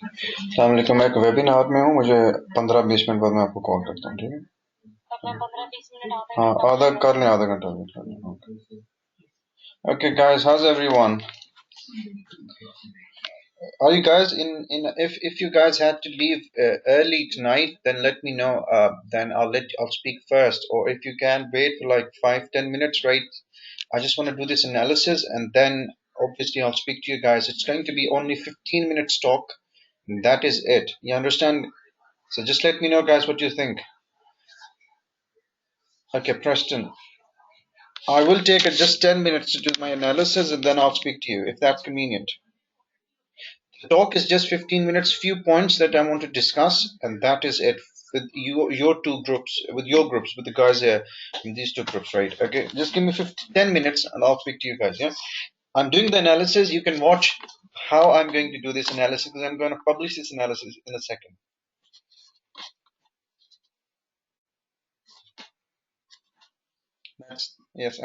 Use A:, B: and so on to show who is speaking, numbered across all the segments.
A: अस्सलामुअलैकुम, मैं एक वेबिनार में हूँ, मुझे 15-20 मिनट बाद मैं आपको कॉल करता हूँ, ठीक है? हाँ, आधा कर लें, आधा घंटा वेट कर लें। Okay guys, how's everyone? Are you guys in if you guys had to leave early tonight, then let me know, then I'll speak first, or if you can wait for like 5-10 minutes, right? I just want to do this analysis and then obviously I'll speak to you guys. It's going to be only 15 minutes talk. That is it. You understand? So just let me know, guys, what you think. Okay, Preston. I will take just 10 minutes to do my analysis and then I'll speak to you if that's convenient. The talk is just 15 minutes, few points that I want to discuss, and that is it with your two groups, with your groups, with the guys here, in these two groups, right? Okay, just give me 10 minutes and I'll speak to you guys, yeah? I'm doing the analysis. You can watch how I'm going to do this analysis because I'm going to publish this analysis in a second. Next. Yes,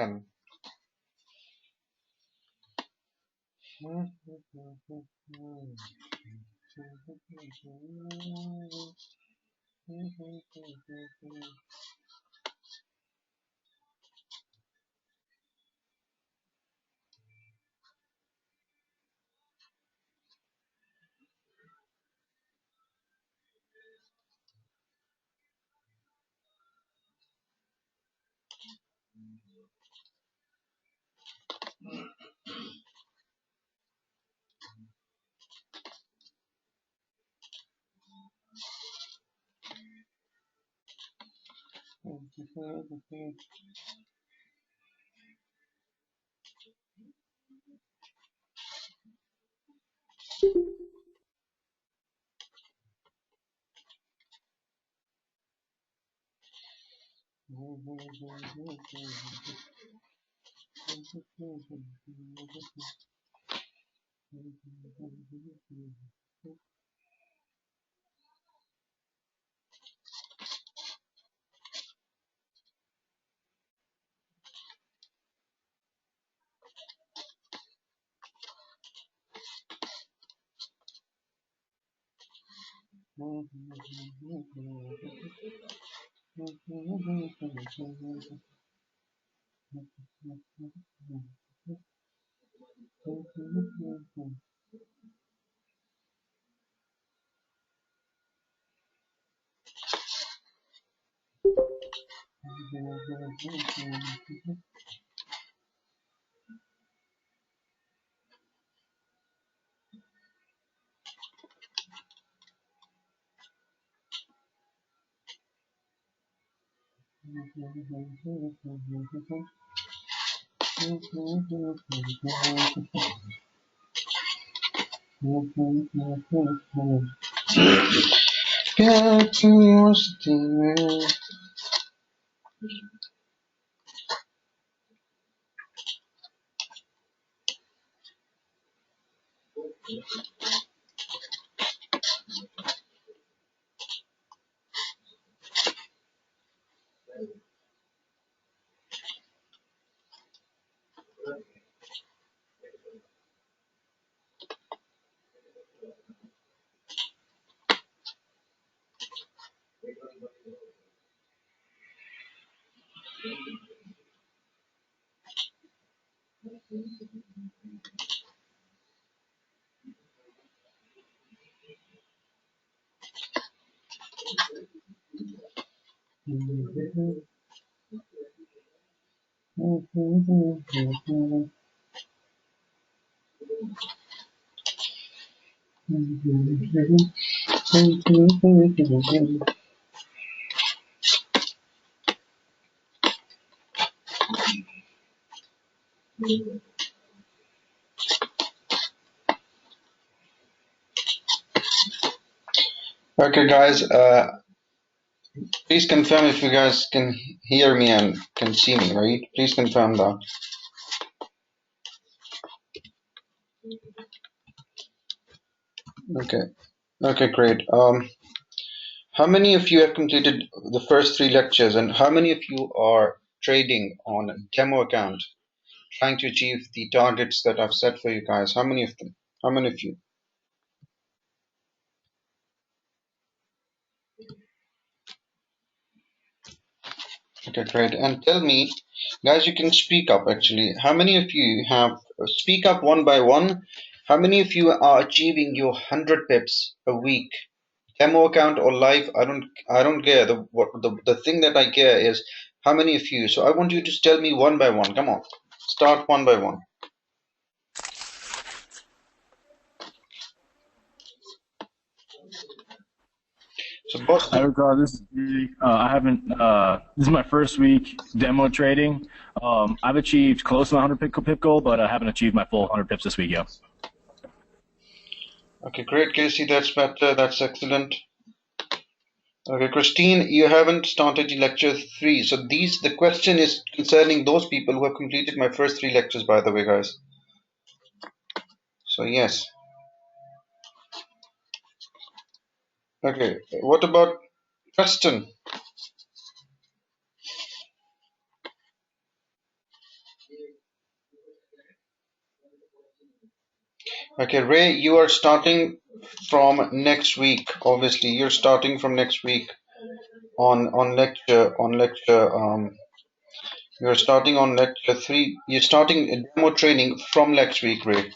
A: Okay, guys. Please confirm if you guys can hear me and can see me, right? Please confirm that. Okay. Okay, great. How many of you have completed the first 3 lectures, and how many of you are trading on a demo account? trying to achieve the targets that I've set for you guys? How many of them? How many of you? Okay, great. And tell me, guys, you can speak up actually. How many of you have speak up one by one? How many of you are achieving your 100 pips a week? Demo account or live? I don't care. The thing that I care is how many of you. So I want you to tell me one by one. Come on, start one by one. So boss,
B: Hi, Ricardo. This is I haven't. This is my first week demo trading. I've achieved close to my 100 pip goal, but I haven't achieved my full 100 pips this week yet.
A: okay, great, Casey. That's better. That's excellent. Okay, Christine, you haven't started lecture 3. So the question is concerning those people who have completed my first 3 lectures, by the way, guys. So yes. Okay, what about Preston? Okay, Ray, you are starting from next week. Obviously, you're starting from next week on lecture. You're starting on lecture 3. You're starting demo training from next week, Ray.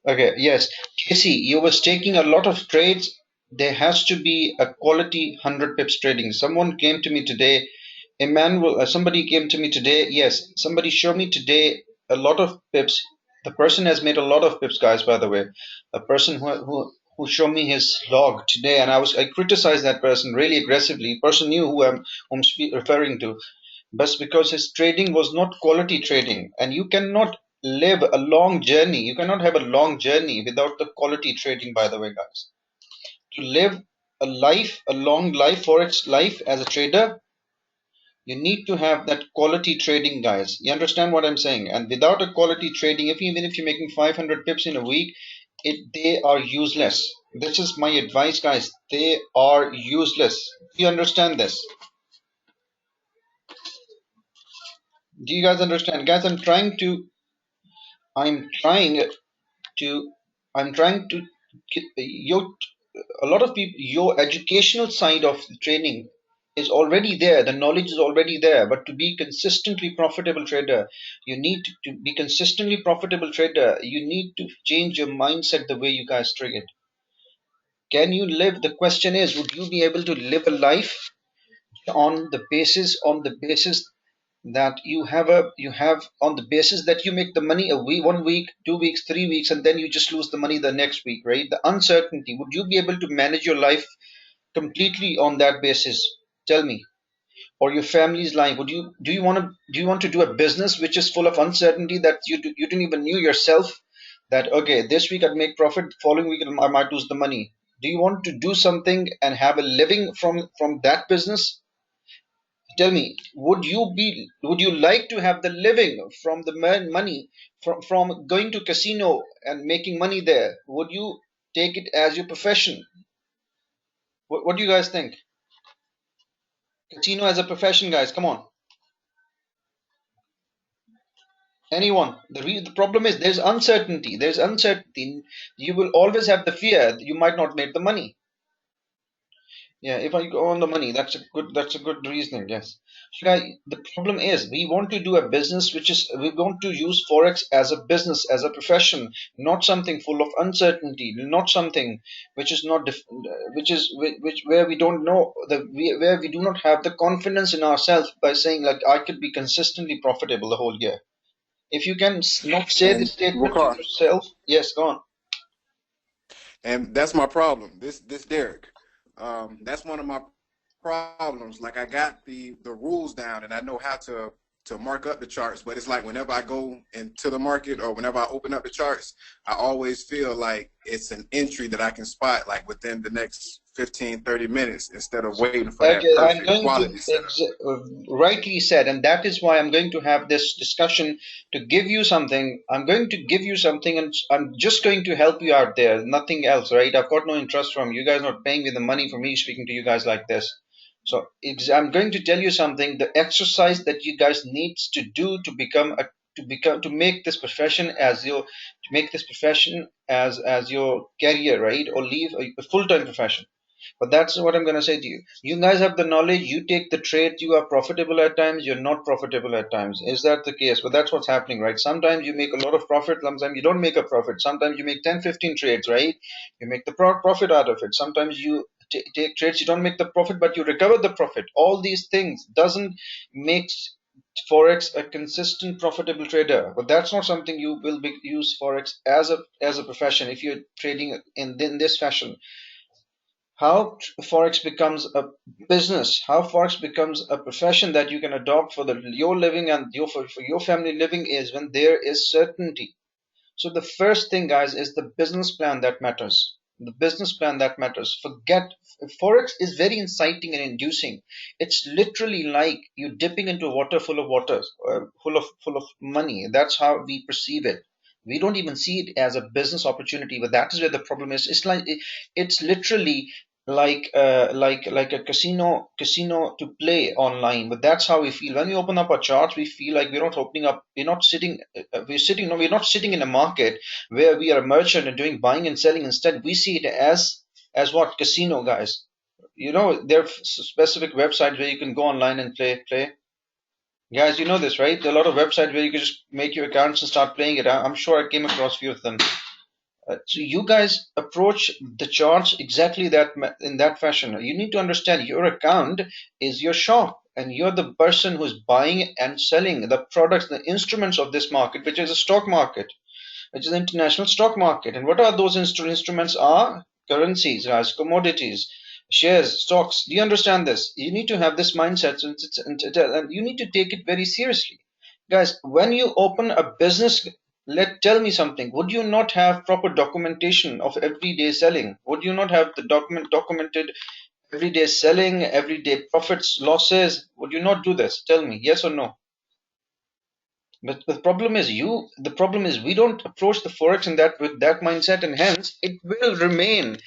A: Okay, yes. Casey, you was taking a lot of trades. There has to be a quality 100 pips trading. Someone came to me today. Emmanuel, somebody came to me today. Yes, somebody showed me today a lot of pips. The person has made a lot of pips, guys, by the way. A person who showed me his log today, and I criticized that person really aggressively. Person knew who I'm referring to, but because his trading was not quality trading, and you cannot live a long journey, you cannot have a long journey without the quality trading, by the way, guys. To live a long life, forex life as a trader, you need to have that quality trading, guys. You understand what I'm saying? And without a quality trading, even if you're making 500 pips in a week, they are useless. This is my advice, guys. They are useless. Do you understand this? Do you guys understand, guys? I'm trying to I'm trying to get your a lot of people, your educational side of the training is already there, the knowledge is already there, but to be consistently profitable trader, you need to be consistently profitable trader, you need to change your mindset, the way you guys trade. Can you live, the question is, would you be able to live a life on the basis that you have on the basis that you make the money a week, 1 week, 2 weeks, 3 weeks, and then you just lose the money the next week, right? The uncertainty, would you be able to manage your life completely on that basis? Tell me. Or your family's life, would you do you want to do a business which is full of uncertainty, that you didn't even knew yourself that okay, this week I'd make profit, following week I might lose the money? Do you want to do something and have a living from that business? Tell me, would you like to have the living from the money from going to casino and making money there? Would you take it as your profession? What do you guys think? Casino as a profession, guys, come on. Anyone? The problem is there's uncertainty. You will always have the fear that you might not make the money. Yeah, if I go on the money, that's a good reasoning, yes. So guys, the problem is we want to do a business which is we want to use Forex as a business, as a profession, not something full of uncertainty, not something which is not which where we don't know where we do not have the confidence in ourselves by saying like I could be consistently profitable the whole year. If you can not say this
C: And
A: statement to
C: Wakar,
A: yourself, yes, go on.
C: and that's my problem. This Derek, that's one of my problems. Like I got the rules down, and I know how to mark up the charts. But it's like whenever I go into the market or whenever I open up the charts, I always feel like it's an entry that I can spot like within the next 15, 30 minutes instead of waiting for that
A: Okay, I'm
C: perfect
A: going to
C: quality setup.
A: rightly said, and that is why I'm going to have this discussion to give you something. I'm going to give you something, and I'm just going to help you out there. Nothing else, right? I've got no interest from you guys not paying me the money for me speaking to you guys like this. So I'm going to tell you something. The exercise that you guys needs to do to to make this profession as your to make this profession as your career, right? Or leave a full-time profession. But that's what I'm going to say to you. You guys have the knowledge. You take the trade. You are profitable at times. You're not profitable at times. Is that the case? But that's what's happening, right? Sometimes you make a lot of profit. Sometimes you don't make a profit. Sometimes you make 10, 15 trades, right? You make the profit out of it. Sometimes you take trades. You don't make the profit, but you recover the profit. All these things doesn't make Forex a consistent profitable trader. But that's not something you will use Forex as a profession if you're trading in this fashion. How Forex becomes a business, how Forex becomes a profession that you can adopt for your living and for your family living is when there is certainty. So the first thing, guys, is the business plan that matters. The business plan that matters. Forget Forex is very inciting and inducing. It's literally like you dipping into water full of water, full of money. That's how we perceive it. We don't even see it as a business opportunity, but that is where the problem is. It's literally like a casino to play online. But that's how we feel when we open up our charts. We feel like we're not opening up, we're not sitting we're sitting no we're not sitting in a market where we are a merchant and doing buying and selling. Instead we see it as what? Casino, guys. There are specific websites where you can go online and play. Guys, you know this, right? There are a lot of websites where you can just make your accounts and start playing it. I'm sure I came across a few of them. So you guys approach the charts exactly in that fashion. You need to understand your account is your shop, and you're the person who's buying and selling the products, the instruments of this market, which is a stock market, which is the international stock market. And what are those instruments? Are currencies, as commodities, shares, stocks. Do you understand this? You need to have this mindset, and you need to take it very seriously. Guys, when you open a business, tell me something. Would you not have proper documentation of everyday selling? Would you not have the documented everyday selling, everyday profits, losses? Would you not do this? Tell me, yes or no? But the problem is we don't approach the forex in that with that mindset, and hence it will remain.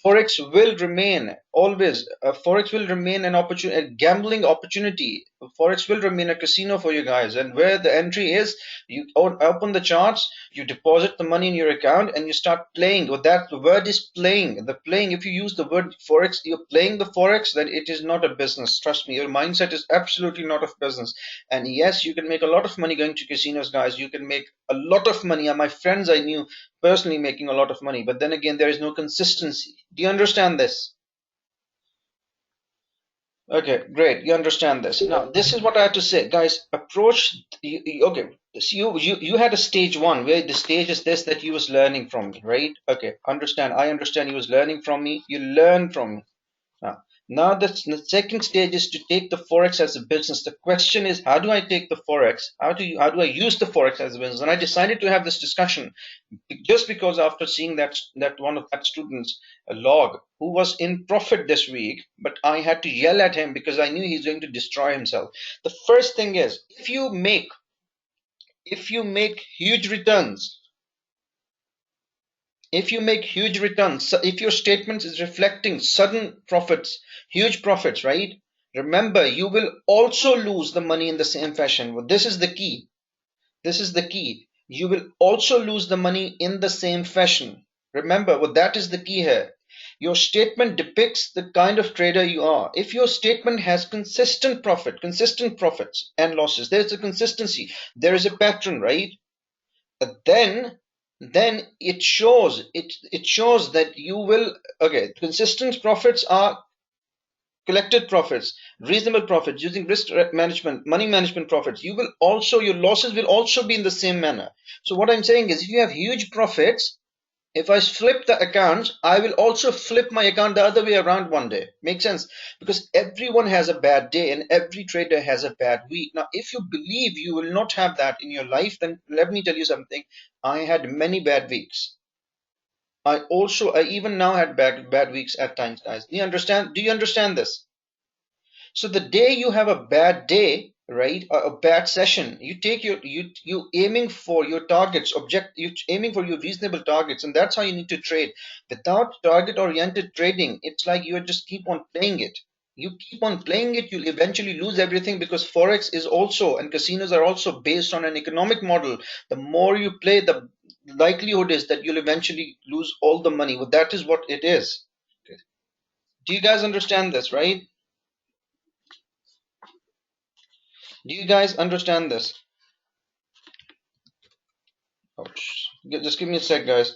A: Forex will remain always. Forex will remain an opportunity, a gambling opportunity. Forex will remain a casino for you guys, and where the entry is, you open the charts, you deposit the money in your account, and you start playing. What that word is playing. The playing. If you use the word forex, you're playing the forex. Then it is not a business. Trust me, your mindset is absolutely not of business. And yes, you can make a lot of money going to casinos, guys. You can make a lot of money. And my friends I knew personally making a lot of money. But then again, there is no consistency. Do you understand this? Okay, great. You understand this. Now, this is what I had to say, guys. Approach. Okay, so you had a stage one where the stage is this that you was learning from me, right? Okay, understand. I understand you was learning from me. You learn from me. Now the second stage is to take the forex as a business. The question is, how do I take the forex? How do I use the forex as a business? And I decided to have this discussion just because after seeing that one of that student's log who was in profit this week, but I had to yell at him because I knew he's going to destroy himself. The first thing is, if you make huge returns, if your statement is reflecting sudden profits, huge profits, right? Remember, you will also lose the money in the same fashion. Well, this is the key. This is the key. You will also lose the money in the same fashion. Remember, well, that is the key here. Your statement depicts the kind of trader you are. If your statement has consistent profits and losses, there's a consistency, there is a pattern, right? Then it shows that you will. Okay, consistent profits are collected profits, reasonable profits using risk management, money management profits. Your losses will also be in the same manner. So what I'm saying is, if you have huge profits, if I flip the account, I will also flip my account the other way around one day. Make sense? Because everyone has a bad day and every trader has a bad week. Now, if you believe you will not have that in your life, then let me tell you something. I had many bad weeks. I even now had bad weeks at times, guys. Do you understand this? So the day you have a bad day, right, a bad session, you take you aiming for your targets, you aiming for your reasonable targets, and that's how you need to trade. Without target oriented trading, it's like you just keep on playing it. You keep on playing it, you'll eventually lose everything, because Forex is also, and casinos are also based on an economic model. The more you play, the likelihood is that you'll eventually lose all the money. Well, that is what it is. Okay. Do you guys understand this, right? Do you guys understand this? Ouch. Just give me a sec, guys.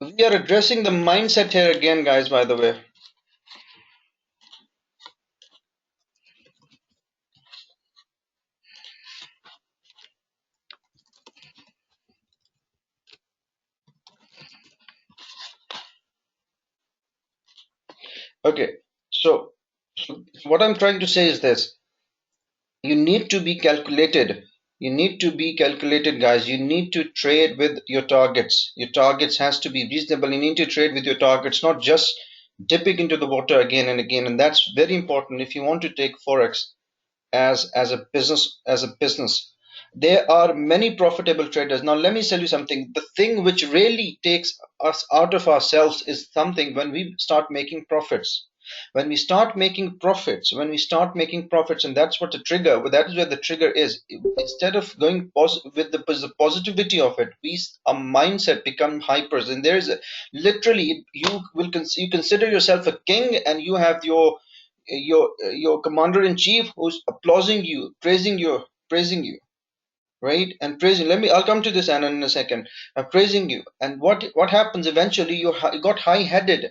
A: We are addressing the mindset here again, guys, by the way. Okay, so what I'm trying to say is this. You need to be calculated. You need to be calculated, guys. You need to trade with your targets. Your targets has to be reasonable. You need to trade with your targets, not just dipping into the water again and again. And that's very important if you want to take Forex as a business. There are many profitable traders. Now let me tell you something. The thing which really takes us out of ourselves is something when we start making profits. When we start making profits, and that's what the trigger, that is where the trigger is. Instead of going with the positivity of it, our mindset become hypers, and there is literally, you consider yourself a king, and you have your commander in chief who's applauding you, praising you, right? And praising. I'll come to this, Anna, in a second. Praising you, and what happens eventually? You got high headed,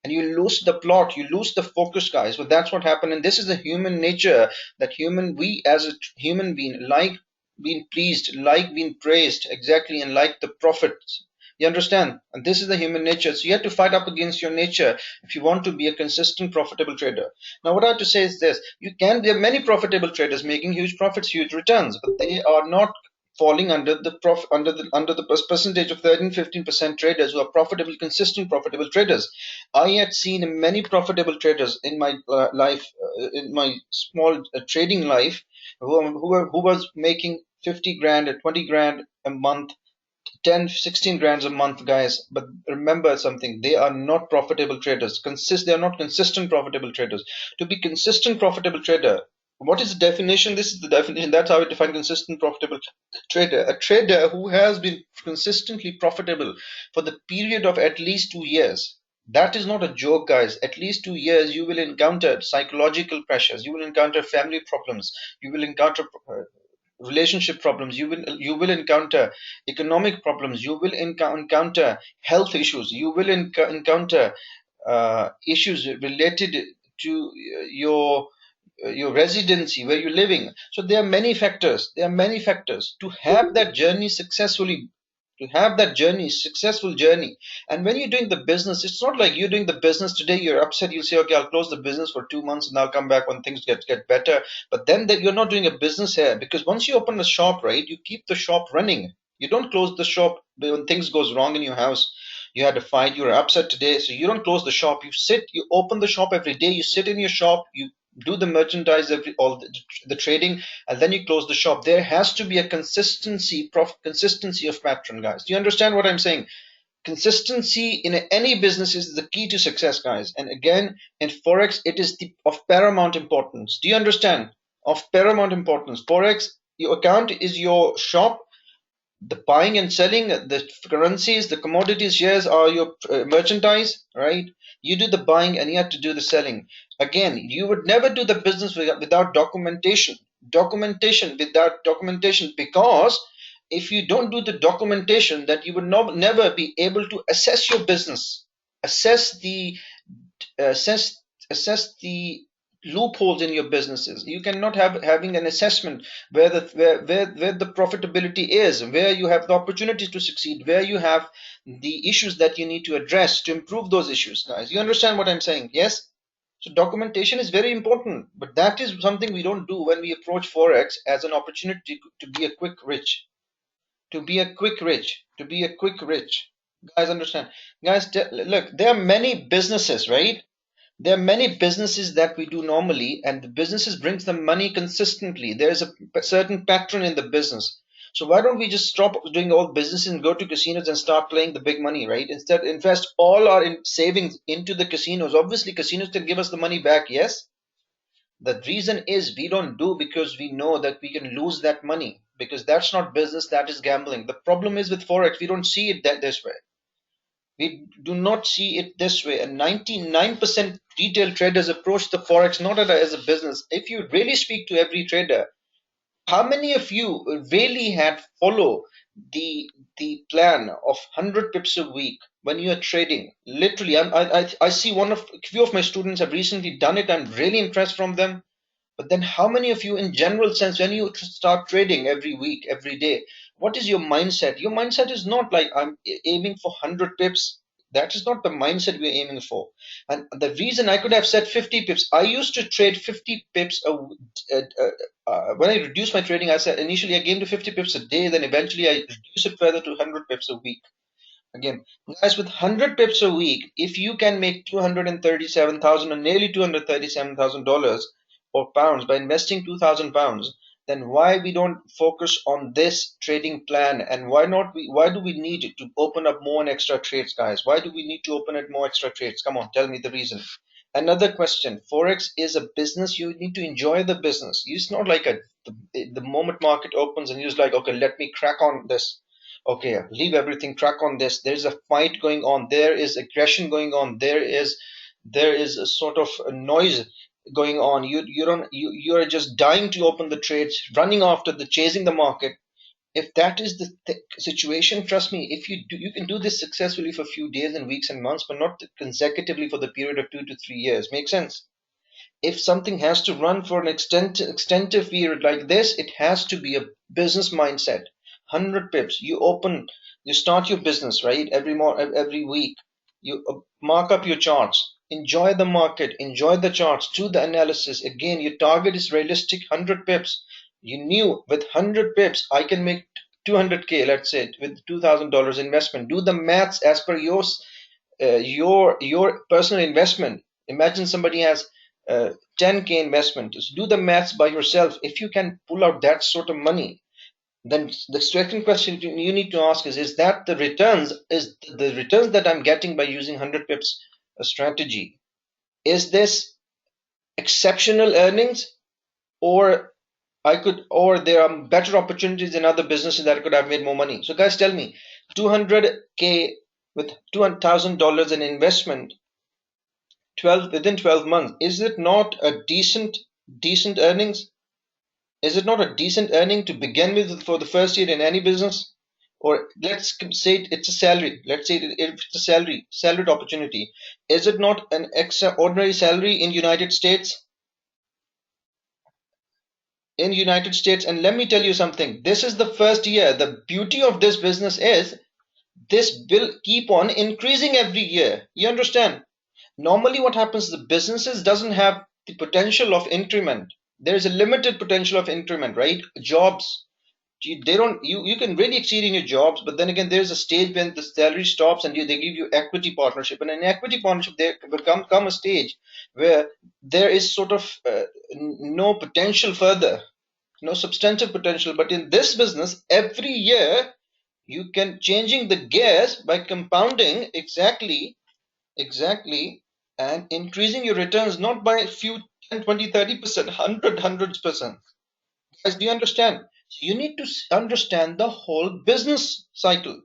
A: and you lose the plot, you lose the focus, guys. Well, that's what happened, and this is the human nature, that we as a human being like being pleased, like being praised, exactly, and like the prophets. You understand? And this is the human nature. So you have to fight up against your nature if you want to be a consistent profitable trader. Now what I have to say is this: there are many profitable traders making huge profits, huge returns, but they are not falling under the percentage of 13-15% traders who are profitable, consistent profitable traders. I had seen many profitable traders in my life, in my small trading life, who was making 50 grand, 20 grand a month, 10, 16 grand a month, guys. But remember something: they are not profitable traders. They are not consistent profitable traders. To be consistent profitable trader, what is the definition? This is the definition. That's how we define consistent profitable trader: a trader who has been consistently profitable for the period of at least 2 years. That is not a joke, guys. At least 2 years. You will encounter psychological pressures, you will encounter family problems, you will encounter relationship problems, you will encounter economic problems, you will encounter health issues, you will encounter issues related to your residency, where you're living. So there are many factors. To have that journey successfully, to have that journey, successful journey. And when you're doing the business, it's not like you're doing the business today, you're upset, you'll say, okay, I'll close the business for 2 months and I'll come back when things get better. But then that you're not doing a business here, because once you open a shop, right, you keep the shop running. You don't close the shop when things goes wrong in your house. You had a fight, you're upset today, so you don't close the shop. You open the shop every day, you sit in your shop, you do the merchandise, all the trading, and then you close the shop. There has to be a consistency of pattern, guys. Do you understand what I'm saying? Consistency in any business is the key to success, guys. And again, in Forex, it is of paramount importance. Do you understand? Of paramount importance. Forex, your account is your shop. The buying and selling, the currencies, the commodities, shares are your merchandise, right? You do the buying and you have to do the selling. Again, you would never do the business without documentation. Without documentation, because if you don't do the documentation, that you would never be able to assess your business, assess the assess assess the loopholes in your businesses. You cannot having an assessment where the profitability is, where you have the opportunity to succeed, where you have the issues that you need to address to improve those issues, guys. You understand what I'm saying? Yes. So documentation is very important, but that is something we don't do when we approach Forex as an opportunity to be a quick rich, guys. Understand, guys? Look, there are many businesses, right? There are many businesses that we do normally, and the businesses brings the money consistently. There is a certain pattern in the business. So why don't we just stop doing all businesses and go to casinos and start playing the big money, right? Instead, invest all our savings into the casinos. Obviously, casinos can give us the money back, yes. The reason is we don't do because we know that we can lose that money, because that's not business, that is gambling. The problem is with Forex, we don't see it this way. We do not see it this way. And 99% retail traders approach the Forex not as a business. If you really speak to every trader, how many of you really had follow the plan of 100 pips a week when you are trading? Literally, I see a few of my students have recently done it. I'm really impressed from them. But then how many of you in general sense, when you start trading every week, every day, what is your mindset? Your mindset is not like I'm aiming for 100 pips. That is not the mindset we're aiming for. And the reason I could have said 50 pips, I used to trade 50 pips when I reduced my trading. I said initially I came to 50 pips a day, then eventually I reduced it further to 100 pips a week. Again, guys, with 100 pips a week, if you can make 237,000 or nearly $237,000 or pounds by investing 2,000 pounds, then why we don't focus on this trading plan? And why do we need to open up more and extra trades, guys? Why do we need to open up more extra trades? Come on, tell me the reason. Another question. Forex is a business. You need to enjoy the business. It's not like the moment market opens and you're just like, okay, let me crack on this. Okay, leave everything, crack on this. There's a fight going on. There is aggression going on. There is a sort of a noise going on. You're just dying to open the trades, running after the chasing the market. If that is the situation, trust me, if you can do this successfully for a few days and weeks and months, but not consecutively for the period of 2 to 3 years. Make sense? If something has to run for an extensive period like this, it has to be a business mindset. 100 pips. You start your business, right? Every week. You mark up your charts. Enjoy the market. Enjoy the charts. Do the analysis. Again, your target is realistic 100 pips. You knew with 100 pips, I can make 200K, let's say, with $2,000 investment. Do the maths as per your personal investment. Imagine somebody has 10K investment. Just do the maths by yourself. If you can pull out that sort of money, then the second question you need to ask is that the returns that I'm getting by using 100 pips strategy, is this exceptional earnings, or there are better opportunities in other businesses that I could have made more money? So guys, tell me, 200K with $200,000 in investment, within 12 months, is it not a decent earnings? Is it not a decent earning to begin with for the first year in any business? Or let's say it's a salary. Let's say if it's a salaried opportunity. Is it not an extraordinary salary in United States? In United States, and let me tell you something. This is the first year. The beauty of this business is this will keep on increasing every year. You understand? Normally what happens, the businesses doesn't have the potential of increment. There is a limited potential of increment, right? Jobs, they don't, you can really exceed in your jobs, but then again there's a stage when the salary stops and they give you equity partnership. And in equity partnership there will come a stage where there is sort of no potential further, no substantive potential. But in this business, every year you can changing the gears by compounding exactly, and increasing your returns not by a few 10, 20, 30%, hundreds percent. Guys, do you understand? You need to understand the whole business cycle.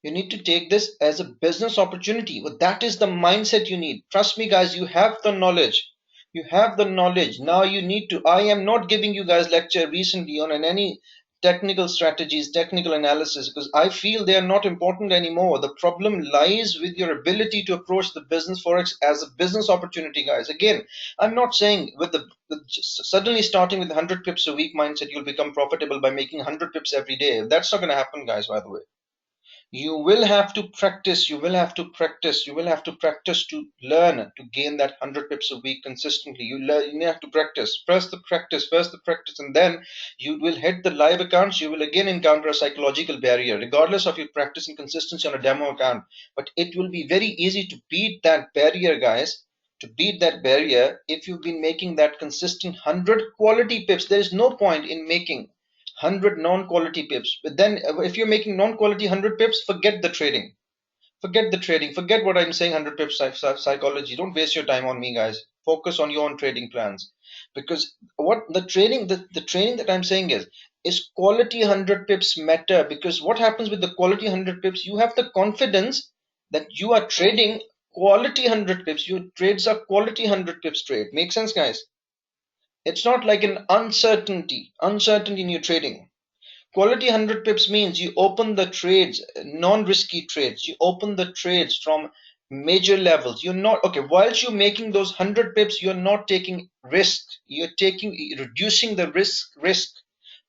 A: You need to take this as a business opportunity. Well, that is the mindset you need. Trust me, guys, you have the knowledge. You have the knowledge. Now you need to. I am not giving you guys lecture recently on any technical strategies, technical analysis, because I feel they are not important anymore. The problem lies with your ability to approach the business Forex as a business opportunity, guys. Again, I'm not saying with suddenly starting with 100 pips a week mindset, you'll become profitable by making 100 pips every day. That's not going to happen, guys, by the way. You will have to practice, you will have to practice, you will have to practice to learn to gain that 100 pips a week consistently. You have to practice, first the practice, and then you will hit the live accounts. You will again encounter a psychological barrier regardless of your practice and consistency on a demo account. But it will be very easy to beat that barrier, guys, to beat that barrier if you've been making that consistent 100 quality pips. There is no point in making 100 non-quality pips. But then if you're making non-quality 100 pips, forget the trading. Forget the trading. Forget what I'm saying, 100 pips psychology. Don't waste your time on me, guys. Focus on your own trading plans. Because what the training, the training that I'm saying is quality 100 pips matter. Because what happens with the quality 100 pips, you have the confidence that you are trading quality 100 pips. Your trades are quality 100 pips trade. Make sense, guys? It's not like an uncertainty in your trading. Quality 100 pips means you open the trades, non-risky trades. You open the trades from major levels. You're not, okay, whilst you're making those 100 pips, you're not taking risk. You're reducing the risk.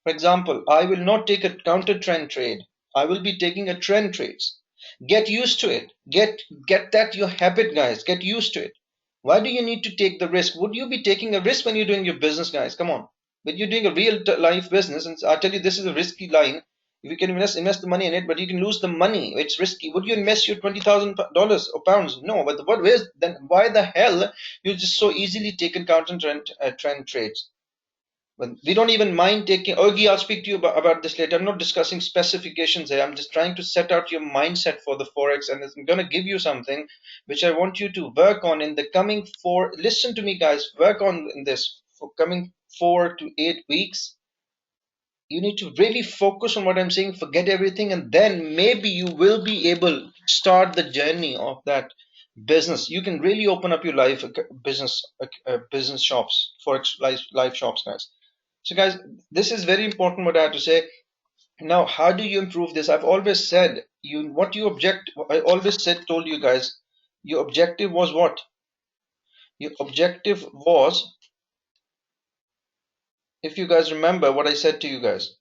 A: For example, I will not take a counter trend trade. I will be taking a trend trades. Get used to it. Get that your habit, guys. Get used to it. Why do you need to take the risk? Would you be taking a risk when you're doing your business, guys? Come on. When you're doing a real life business, and I tell you this is a risky line. If you can invest the money in it, but you can lose the money. It's risky. Would you invest your $20,000 or pounds? No. But then why the hell you just so easily taken counter trend trades? But we don't even mind taking. Ogi, I'll speak to you about this later. I'm not discussing specifications here. I'm just trying to set out your mindset for the Forex, and I'm going to give you something which I want you to work on in the coming listen to me, guys, work on in this for coming 4 to 8 weeks. You need to really focus on what I'm saying, forget everything, and then maybe you will be able to start the journey of that business. You can really open up your life business shops, Forex live shops, guys. So guys, this is very important what I have to say. Now, how do you improve this? I've always said I always told you guys, your objective was what? Your objective was, if you guys remember what I said to you guys.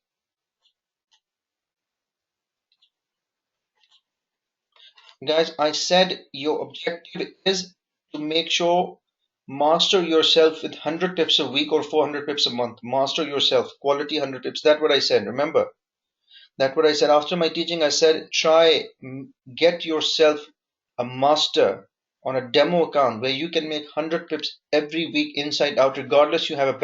A: Guys, I said your objective is to make sure master yourself with 100 pips a week or 400 pips a month. Master yourself, quality 100 pips. That's what I said. Remember? That's what I said. After my teaching, I said, get yourself a master on a demo account where you can make 100 pips every week inside out, regardless you have a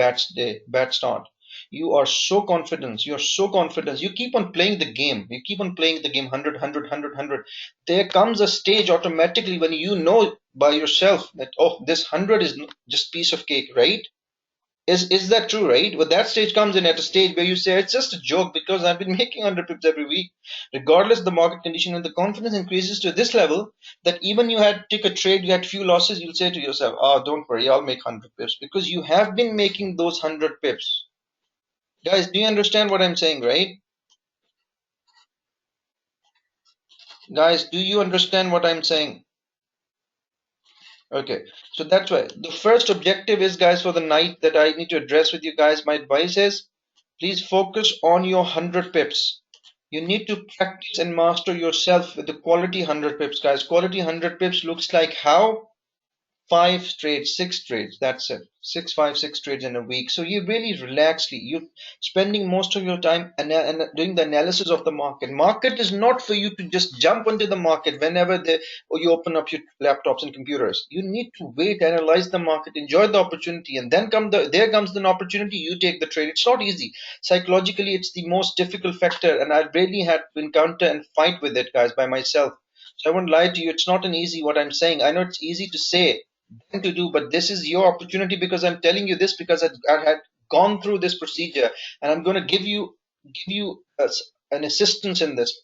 A: bad start. You are so confident. You're so confident. You keep on playing the game. You keep on playing the game 100, 100, 100, 100. There comes a stage automatically when you know by yourself that, oh, this 100 is just piece of cake, right? Is that true, right? But that stage comes in at a stage where you say it's just a joke because I've been making 100 pips every week, regardless of the market condition, and the confidence increases to this level that even you had take a trade, you had few losses, you'll say to yourself, "Oh, don't worry, I'll make 100 pips," because you have been making those 100 pips. Guys, do you understand what I'm saying, right? Guys, do you understand what I'm saying? Okay, so that's why the first objective is, guys, for the night that I need to address with you guys. My advice is, please focus on your 100 pips. You need to practice and master yourself with the quality 100 pips, guys. Quality 100 pips looks like how? 5 trades, 6 trades. That's it. 6 trades in a week. So you really relaxedly, you're spending most of your time and doing the analysis of the market. Market is not for you to just jump into the market whenever or you open up your laptops and computers. You need to wait, analyze the market, enjoy the opportunity, and then there comes an opportunity. You take the trade. It's not easy. Psychologically, it's the most difficult factor, and I really had to encounter and fight with it, guys, by myself. So I won't lie to you. It's not an easy what I'm saying. I know it's easy to say to do, but this is your opportunity because I'm telling you this because I had gone through this procedure, and I'm going to give you an assistance in this.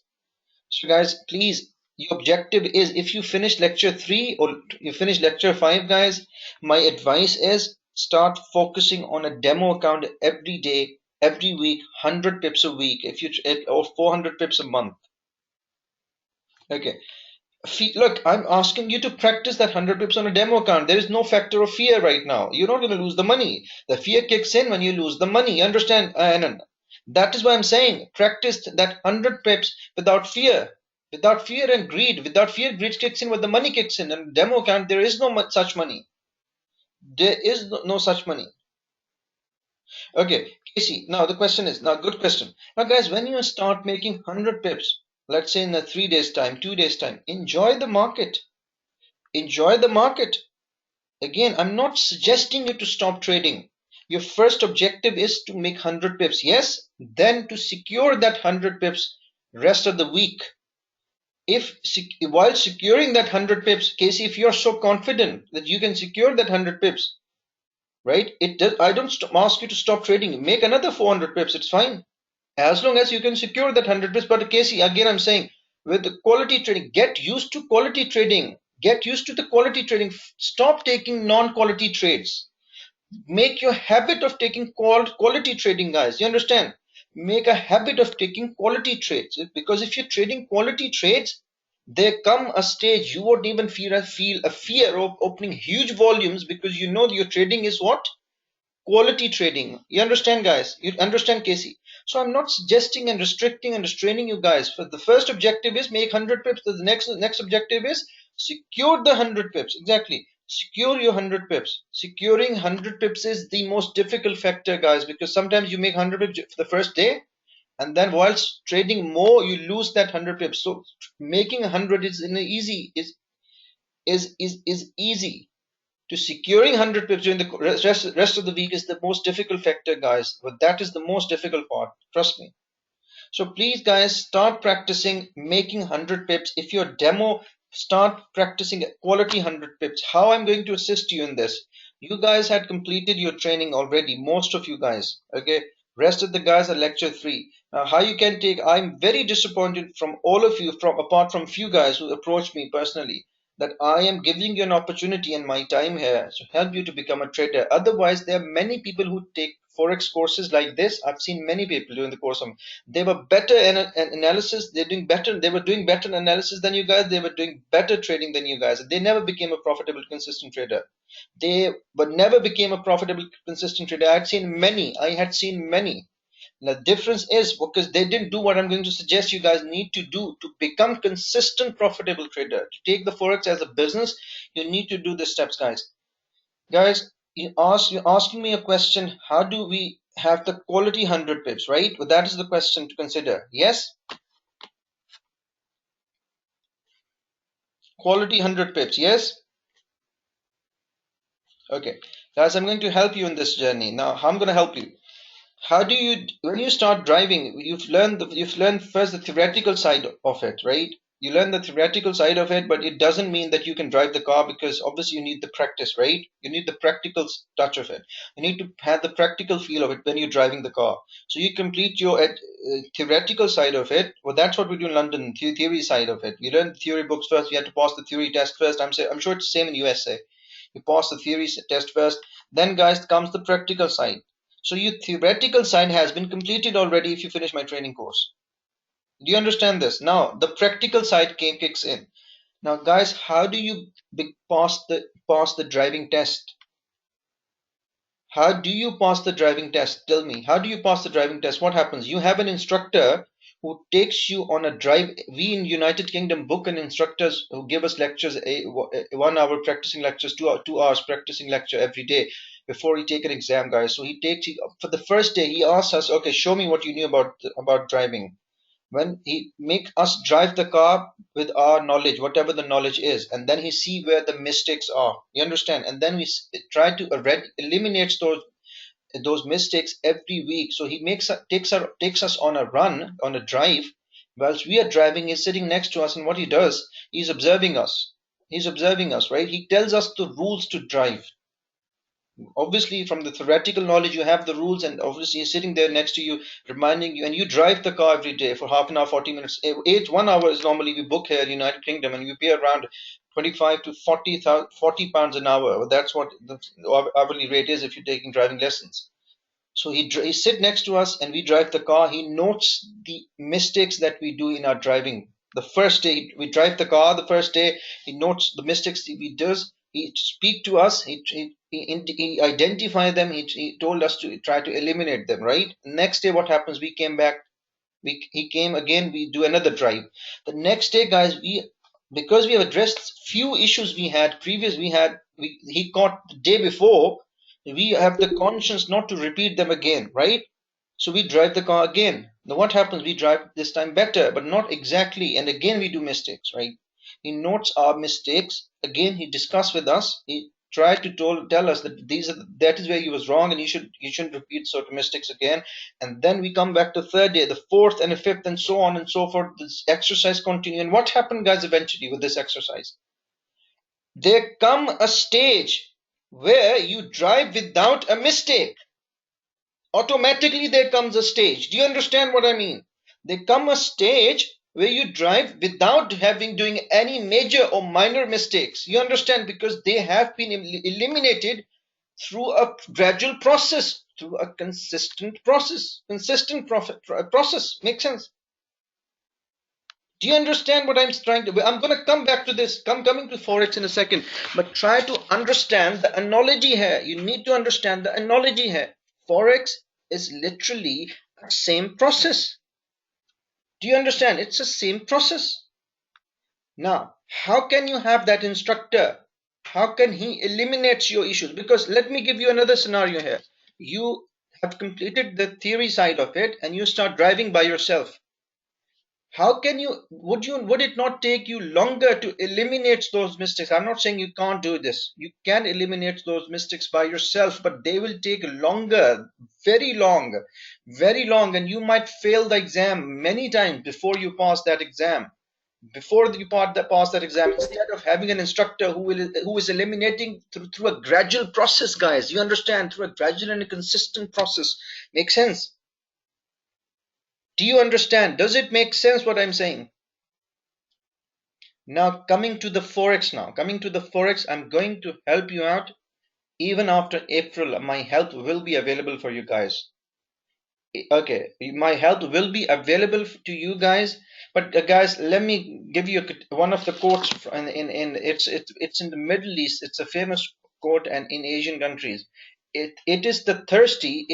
A: So guys, please, your objective is, if you finish lecture 3 or you finish lecture 5, guys, my advice is start focusing on a demo account every day, every week, 100 pips a week, or 400 pips a month. Okay. Look, I'm asking you to practice that 100 pips on a demo account. There is no factor of fear right now. You're not going to lose the money. The fear kicks in when you lose the money. You understand, Anand? That is why I'm saying practice that 100 pips without fear. Without fear and greed. Without fear, greed kicks in when the money kicks in. And demo account, there is no such money. There is no such money. Okay, Casey, now the question is, now good question. Now guys, when you start making 100 pips, let's say in a 3 days time, 2 days time, enjoy the market. Enjoy the market. Again, I'm not suggesting you to stop trading. Your first objective is to make 100 pips. Yes, then to secure that 100 pips rest of the week. If while securing that 100 pips, Casey, if you're so confident that you can secure that 100 pips, right? I don't ask you to stop trading. Make another 400 pips. It's fine. As long as you can secure that 100 pips. But Casey, again, I'm saying with the quality trading, get used to quality trading. Get used to the quality trading. Stop taking non-quality trades. Make your habit of taking quality trading, guys. You understand? Make a habit of taking quality trades, because if you're trading quality trades, there come a stage you won't even feel a fear of opening huge volumes, because you know your trading is what? Quality trading. You understand, guys? You understand, Casey? So I'm not suggesting and restricting and restraining you guys. For the first objective is make 100 pips. The next objective is secure the 100 pips. Exactly. Secure your 100 pips. Securing 100 pips is the most difficult factor, guys, because sometimes you make 100 pips for the first day, and then whilst trading more, you lose that 100 pips. So making 100 is in a easy is easy. To securing 100 pips during the rest of the week is the most difficult factor, guys. But that is the most difficult part. Trust me. So please, guys, start practicing making 100 pips. If your demo, start practicing quality 100 pips. How I'm going to assist you in this? You guys had completed your training already. Most of you guys. Okay. Rest of the guys are lecture 3. Now, how you can take? I'm very disappointed from all of you, apart from few guys who approached me personally, that I am giving you an opportunity in my time here to help you to become a trader. Otherwise, there are many people who take Forex courses like this. I've seen many people doing the course. They were better in analysis. They're doing better. They were doing better analysis than you guys. They were doing better trading than you guys. They never became a profitable, consistent trader. They but never became a profitable, consistent trader. I had seen many. The difference is because they didn't do what I'm going to suggest you guys need to do to become consistent, profitable trader. To take the Forex as a business, you need to do the steps, guys. Guys, you're asking me a question. How do we have the quality 100 pips, right? Well, that is the question to consider. Yes? Quality 100 pips, yes? Okay. Guys, I'm going to help you in this journey. Now, how I'm going to help you? How do you, when you start driving, you've learned first the theoretical side of it, right? You learn the theoretical side of it, but it doesn't mean that you can drive the car, because obviously you need the practice, right? You need the practical touch of it. You need to have the practical feel of it when you're driving the car. So you complete your theoretical side of it. Well, that's what we do in London, theory side of it. You learn the theory books first. You have to pass the theory test first. I'm sure it's the same in USA. You pass the theory test first. Then, guys, comes the practical side. So your theoretical side has been completed already if you finish my training course. Do you understand this? Now the practical side kicks in. Now, guys, how do you pass the driving test? How do you pass the driving test? Tell me. How do you pass the driving test? What happens? You have an instructor who takes you on a drive. We in United Kingdom book an instructors who give us lectures, 1 hour practicing lectures, 2 hours practicing lecture every day before you take an exam, guys. So he takes you for the first day. He asks us, okay, show me what you knew about driving. When he make us drive the car with our knowledge, whatever the knowledge is, and then he see where the mistakes are. You understand? And then we try to eliminate those mistakes every week. So he takes us on a run, on a drive. Whilst we are driving, he's sitting next to us, and what he does, he's observing us. He's observing us, right? He tells us the rules to drive. Obviously, from the theoretical knowledge, you have the rules, and obviously he's sitting there next to you, reminding you, and you drive the car every day for half an hour, 40 minutes. 1 hour is normally we book here in the United Kingdom, and we pay around 25 to 40 pounds an hour. That's what the hourly rate is if you're taking driving lessons. So he sit next to us, and we drive the car. He notes the mistakes that we do in our driving. The first day we drive the car, the first day he notes the mistakes he does. He speak to us. He identify them. He told us to try to eliminate them. Right. Next day, what happens? We came back. He came again. We do another drive. The next day, guys, because we have addressed few issues we had previous. He caught the day before. We have the conscience not to repeat them again. Right. So we drive the car again. Now what happens? We drive this time better, but not exactly. And again we do mistakes, right? He notes our mistakes. Again, he discuss with us. try to tell us that that is where he was wrong, and you shouldn't repeat certain mistakes again. And then we come back to third day, the fourth and the fifth, and so on and so forth. This exercise continue. And what happened, guys, eventually with this exercise? There come a stage where you drive without a mistake. Automatically there comes a stage. Do you understand what I mean? There come a stage where you drive without having doing any major or minor mistakes. You understand? Because they have been eliminated through a gradual process, through a consistent process. Process. Makes sense? Do you understand what I'm trying to? I'm going to come back to this. Coming to Forex in a second, but try to understand the analogy here. You need to understand the analogy here. Forex is literally the same process. Do you understand? It's the same process. Now, how can you have that instructor? How can he eliminate your issues? Because let me give you another scenario here. You have completed the theory side of it and you start driving by yourself. How can would it not take you longer to eliminate those mistakes? I'm not saying you can't do this. You can eliminate those mistakes by yourself, but they will take longer, very long, very long, and you might fail the exam many times before you pass that exam. Before you pass that exam, instead of having an instructor who is eliminating through a gradual process, guys. You understand? Through a gradual and a consistent process. Make sense? Do you understand? Does it make sense what I'm saying? Now coming to the Forex I'm going to help you out. Even after April, my help will be available for you guys. Okay, my help will be available to you guys. But guys, let me give you one of the quotes in it's in the Middle East. It's a famous quote, and in Asian countries, it is the thirsty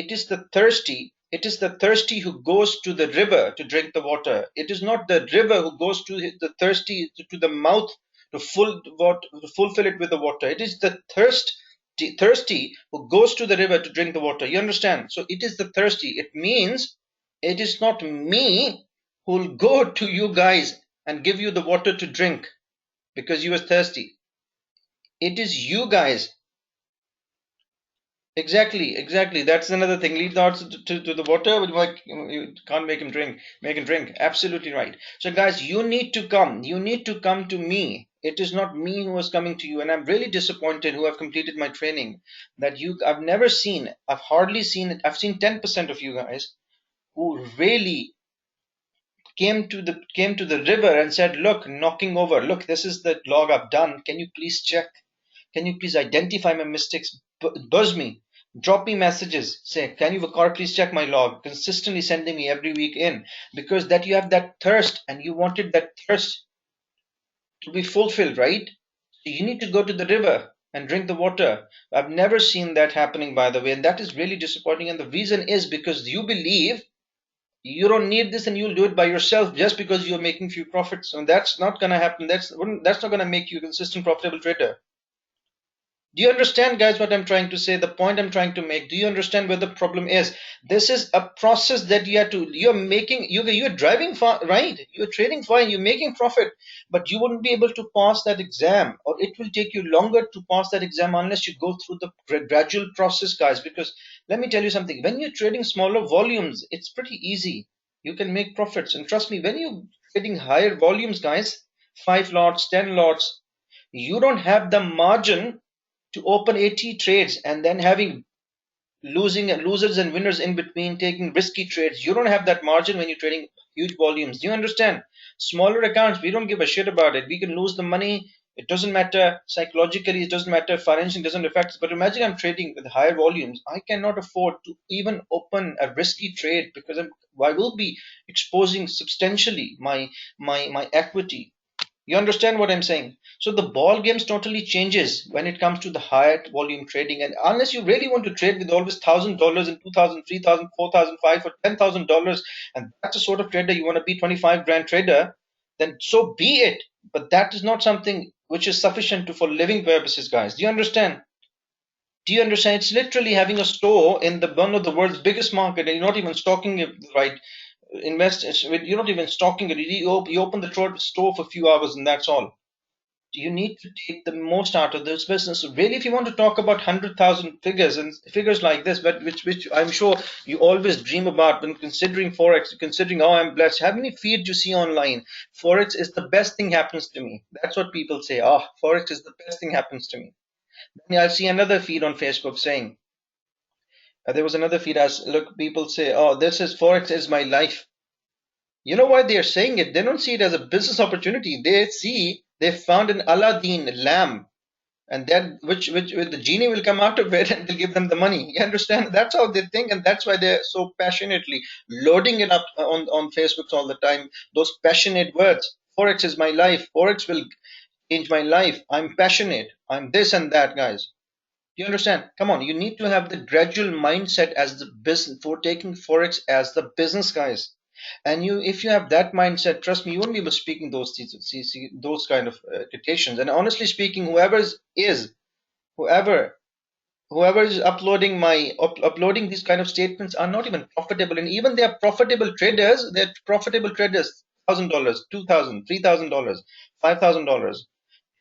A: who goes to the river to drink the water. It is not the river who goes to the thirsty to the mouth to fulfill it with the water. It is the thirsty who goes to the river to drink the water. You understand? So it is the thirsty. It means it is not me who will go to you guys and give you the water to drink because you are thirsty. It is you guys. Exactly. That's another thing. Lead the horse to the water, but you can't make him drink. Make him drink. Absolutely right. So, guys, you need to come. You need to come to me. It is not me who is coming to you, and I'm really disappointed who have completed my training. I've never seen. I've hardly seen it. I've seen 10% of you guys who really came to the river and said, "Look, knocking over. Look, this is the log I've done. Can you please check? Can you please identify my mistakes? Buzz me. Drop me messages. Say, can you, Vakar, please check my log?" Consistently sending me every week in, because that you have that thirst and you wanted that thirst to be fulfilled, right? So you need to go to the river and drink the water. I've never seen that happening, by the way, and that is really disappointing. And the reason is because you believe you don't need this and you'll do it by yourself just because you're making few profits. And that's not going to happen. That's not going to make you a consistent, profitable trader. Do you understand, guys, what I'm trying to say? The point I'm trying to make. Do you understand where the problem is? This is a process that you're driving fine, right? You're trading fine, you're making profit, but you wouldn't be able to pass that exam, or it will take you longer to pass that exam unless you go through the gradual process, guys. Because let me tell you something, when you're trading smaller volumes, it's pretty easy. You can make profits. And trust me, when you're trading higher volumes, guys, 5 lots, 10 lots, you don't have the margin to open 80 trades and then having losers and winners in between, taking risky trades. You don't have that margin when you're trading huge volumes. Do you understand? Smaller accounts, we don't give a shit about it. We can lose the money. It doesn't matter psychologically. It doesn't matter financially. It doesn't affect us. But imagine I'm trading with higher volumes. I cannot afford to even open a risky trade because I will be exposing substantially my equity. You understand what I'm saying? So the ball games totally changes when it comes to the higher volume trading. And unless you really want to trade with always $1,000 and $2,000, $3,000, $4,000, $5,000 or $10,000, and that's the sort of trader you want to be, 25 grand trader, then so be it. But that is not something which is sufficient for living purposes, guys. Do you understand? Do you understand? It's literally having a store in one of the world's biggest market, and you're not even stocking it right. You're not even stocking it. You open the store for a few hours and that's all. You need to take the most out of this business. So really, if you want to talk about 100,000 figures and figures like this, but which I'm sure you always dream about when considering forex, considering, oh, I'm blessed. How many feeds you see online? Forex is the best thing happens to me. That's what people say. Oh, forex is the best thing happens to me. Then I'll see another feed on Facebook saying, there was another feed as look, people say, oh, this is forex is my life. You know why they are saying it? They don't see it as a business opportunity. They see they found an Aladdin lamp, and that which the genie will come out of it and they'll give them the money. You understand? That's how they think, and that's why they're so passionately loading it up on Facebook all the time. Those passionate words. Forex is my life. Forex will change my life. I'm passionate. I'm this and that, guys. You understand? Come on, you need to have the gradual mindset as the business for taking forex as the business, guys. And you, if you have that mindset, trust me, you won't be able to speak in those kind of quotations. And honestly speaking, whoever whoever is uploading these kind of statements are not even profitable, and even they are profitable traders. They're profitable traders. $1,000, $2,000, $3,000, $5,000.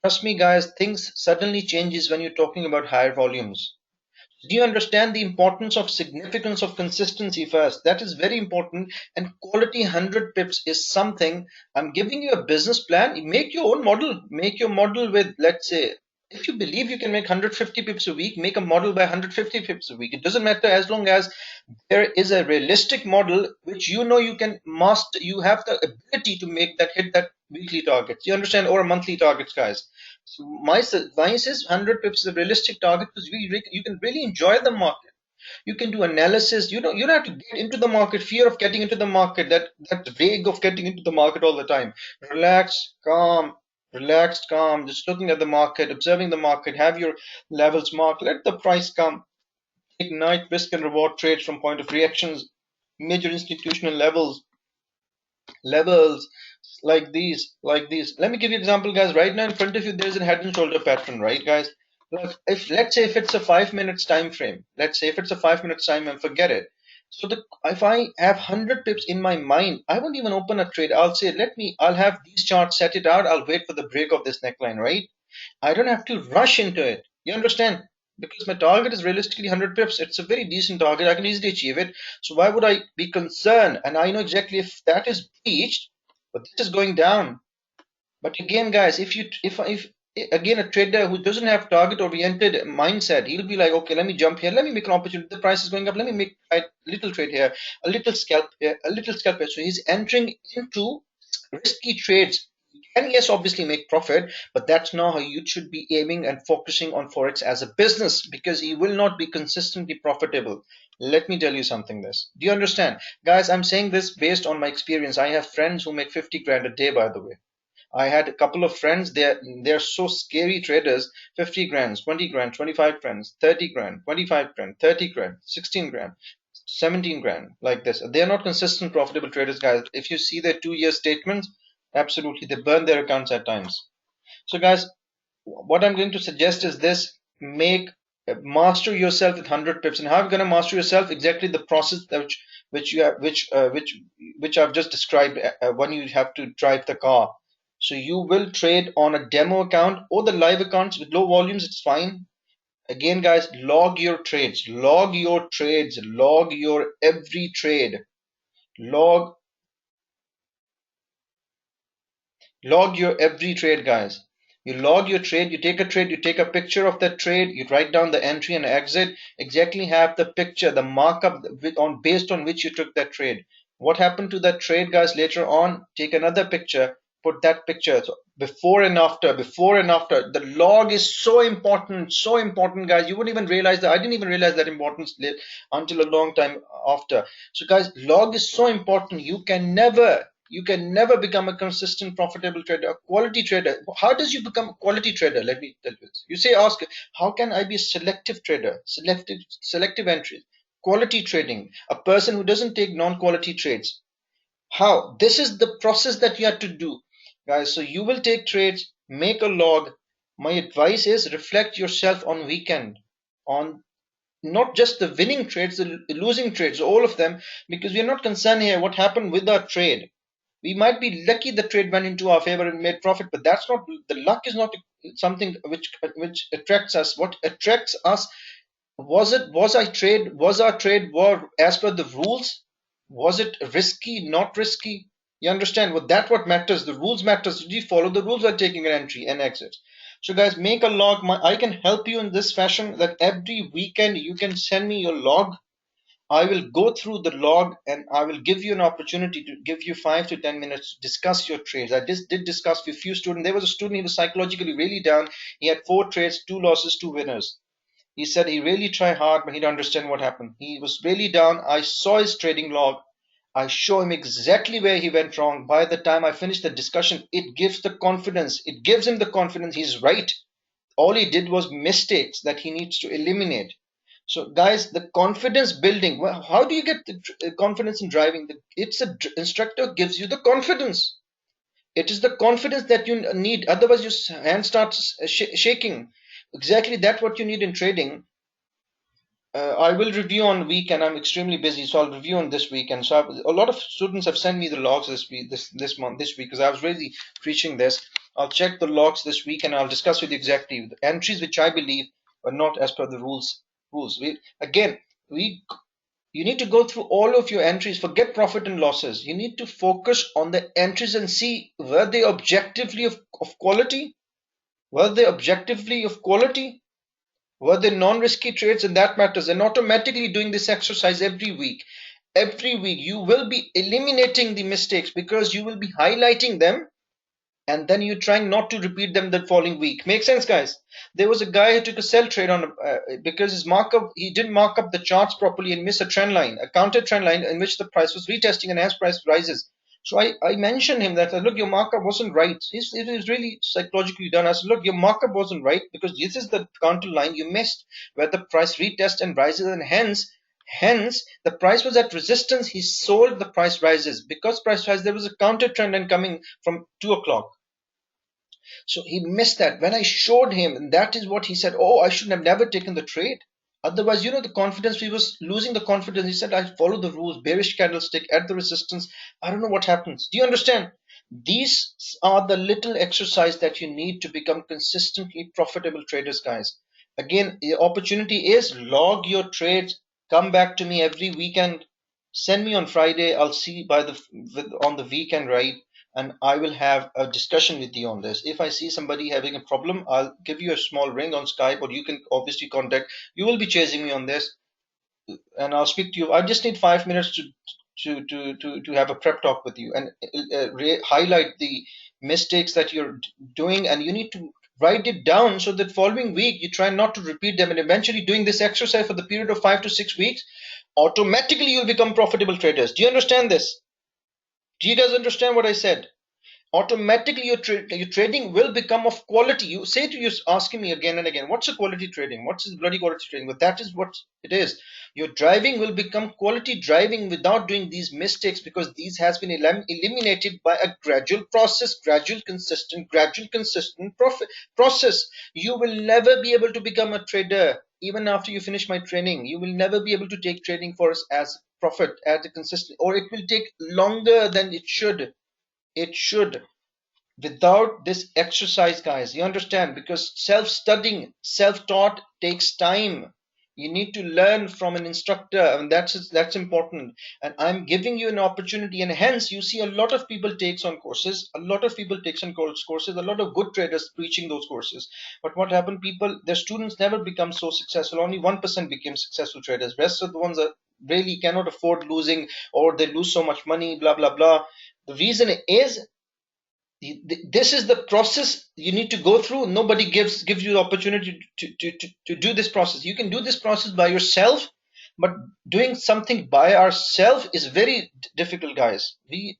A: Trust me, guys, things suddenly changes when you're talking about higher volumes. Do you understand the importance of significance of consistency first? That is very important. And quality 100 pips is something. I'm giving you a business plan. Make your own model. Make your model with, let's say, if you believe you can make 150 pips a week, make a model by 150 pips a week. It doesn't matter as long as there is a realistic model which you know you can master. You have the ability to make that hit that weekly targets. You understand, or monthly targets, guys. So my advice is 100 pips is a realistic target because you can really enjoy the market. You can do analysis. You don't have to get into the market. Fear of getting into the market, that vague of getting into the market all the time. Relax, calm, relaxed, calm. Just looking at the market, observing the market. Have your levels marked. Let the price come. Take night risk and reward trades from point of reactions. Major institutional levels like these. Let me give you an example, guys. Right now in front of you there's a head and shoulder pattern, right, guys? Look, if let's say if it's a 5 minutes time frame, let's say if it's a 5 minutes time and forget it. So if I have 100 pips in my mind, I won't even open a trade. I'll have these charts, set it out, I'll wait for the break of this neckline, right? I don't have to rush into it. You understand? Because my target is realistically 100 pips. It's a very decent target. I can easily achieve it. So why would I be concerned? And I know exactly if that is breached, but this is going down. But again, guys, if again a trader who doesn't have target oriented mindset, he'll be like, okay, let me jump here, let me make an opportunity. The price is going up. Let me make a little trade here, a little scalp here, a little scalp here. So he's entering into risky trades. He can, yes, obviously make profit, but that's not how you should be aiming and focusing on forex as a business, because he will not be consistently profitable. Let me tell you something. This, do you understand, guys? I'm saying this based on my experience. I have friends who make 50 grand a day, by the way. I had a couple of friends. They're so scary traders. 50 grand, 20 grand, 25 grand, 30 grand, 25 grand, 30 grand, 16 grand, 17 grand, like this. They're not consistent profitable traders, guys. If you see their 2 year statements, absolutely they burn their accounts at times. So, guys, what I'm going to suggest is this: make master yourself with 100 pips. And how are you going to master yourself? Exactly the process that which you have, which I've just described when you have to drive the car. So you will trade on a demo account or the live accounts with low volumes. It's fine. Again, guys, log your trades, log your trades, log your every trade, log Log your every trade, guys. You log your trade, you take a trade, you take a picture of that trade, you write down the entry and exit, exactly have the picture, the markup based on which you took that trade. What happened to that trade, guys, later on? Take another picture, put that picture. So before and after, before and after. The log is so important, guys. You wouldn't even realize that. I didn't even realize that importance until a long time after. So, guys, log is so important. You can never become a consistent profitable trader, a quality trader. How does you become a quality trader? Let me tell you this. Ask, how can I be a selective trader? Selective entries, quality trading, a person who doesn't take non-quality trades. How? This is the process that you have to do, guys. So you will take trades, make a log. My advice is reflect yourself on weekend, on not just the winning trades, the losing trades, all of them, because we are not concerned here what happened with our trade. We might be lucky the trade went into our favor and made profit, but that's not, the luck is not something which attracts us. What attracts us, was our trade war as per the rules? Was it risky, not risky? You understand? Well, that's what matters. The rules matters. Did you follow the rules while taking an entry and exit? So guys, make a log. I can help you in this fashion, that every weekend you can send me your log. I will go through the log and I will give you an opportunity to give you 5 to 10 minutes to discuss your trades. I just did discuss with a few students. There was a student, he was psychologically really down. He had 4 trades, 2 losses, 2 winners. He said he really tried hard, but he didn't understand what happened. He was really down. I saw his trading log. I show him exactly where he went wrong. By the time I finished the discussion, it gives the confidence. It gives him the confidence he's right. All he did was mistakes that he needs to eliminate. So guys, the confidence building, well, how do you get the confidence in driving? It's the instructor gives you the confidence. It is the confidence that you need. Otherwise your hand starts shaking. Exactly that's what you need in trading. I will review on weekend. I'm extremely busy, so I'll review on this weekend. So a lot of students have sent me the logs this week, this month, this week, because I was really preaching this. I'll check the logs this week and I'll discuss with you exactly the entries which I believe are not as per the rules. You need to go through all of your entries. Forget profit and losses. You need to focus on the entries and see were they objectively of quality. Were they objectively of quality? Were they non-risky trades? And that matters. And automatically doing this exercise every week. Every week you will be eliminating the mistakes because you will be highlighting them, and then you're trying not to repeat them the following week. Make sense, guys? There was a guy who took a sell trade on because his markup, he didn't mark up the charts properly and missed a trend line, a counter trend line in which the price was retesting and as price rises. So I mentioned him that, look, your markup wasn't right. It was really psychologically done. I said, look, your markup wasn't right because this is the counter line you missed where the price retests and rises, and hence the price was at resistance. He sold, the price rises. Because price rises, there was a counter trend line coming from 2 o'clock. So he missed that. When I showed him, and that is what he said, oh, I should have never taken the trade. Otherwise, the confidence, he was losing the confidence. He said, I follow the rules, bearish candlestick at the resistance. I don't know what happens. Do you understand? These are the little exercise that you need to become consistently profitable traders, guys. Again, the opportunity is log your trades. Come back to me every weekend. Send me on Friday. I'll see on the weekend, right? And I will have a discussion with you on this. If I see somebody having a problem, I'll give you a small ring on Skype, or you can obviously contact. You will be chasing me on this, and I'll speak to you. I just need 5 minutes to have a prep talk with you and highlight the mistakes that you're doing, and you need to write it down so that following week you try not to repeat them, and eventually doing this exercise for the period of 5 to 6 weeks, automatically you'll become profitable traders. Do you understand this? Do you guys understand what I said? Automatically your trading will become of quality. You say to you, asking me again and again, what's a quality trading? What's this bloody quality trading? But that is what it is. Your driving will become quality driving without doing these mistakes, because these has been eliminated by a gradual process, gradual consistent profit process. You will never be able to become a trader even after you finish my training. You will never be able to take trading for us as profit, as a consistent, or it will take longer than it should. It should. Without this exercise, guys, you understand, because self-studying, self-taught takes time. You need to learn from an instructor, and that's important. And I'm giving you an opportunity, and hence you see a lot of people takes on courses, a lot of people takes on courses, a lot of good traders preaching those courses. But what happened, people, their students never become so successful. Only 1% became successful traders. Rest of the ones are really cannot afford losing, or they lose so much money, blah blah blah. The reason is, this is the process you need to go through. Nobody gives you the opportunity to do this process. You can do this process by yourself, but doing something by ourselves is very difficult, guys.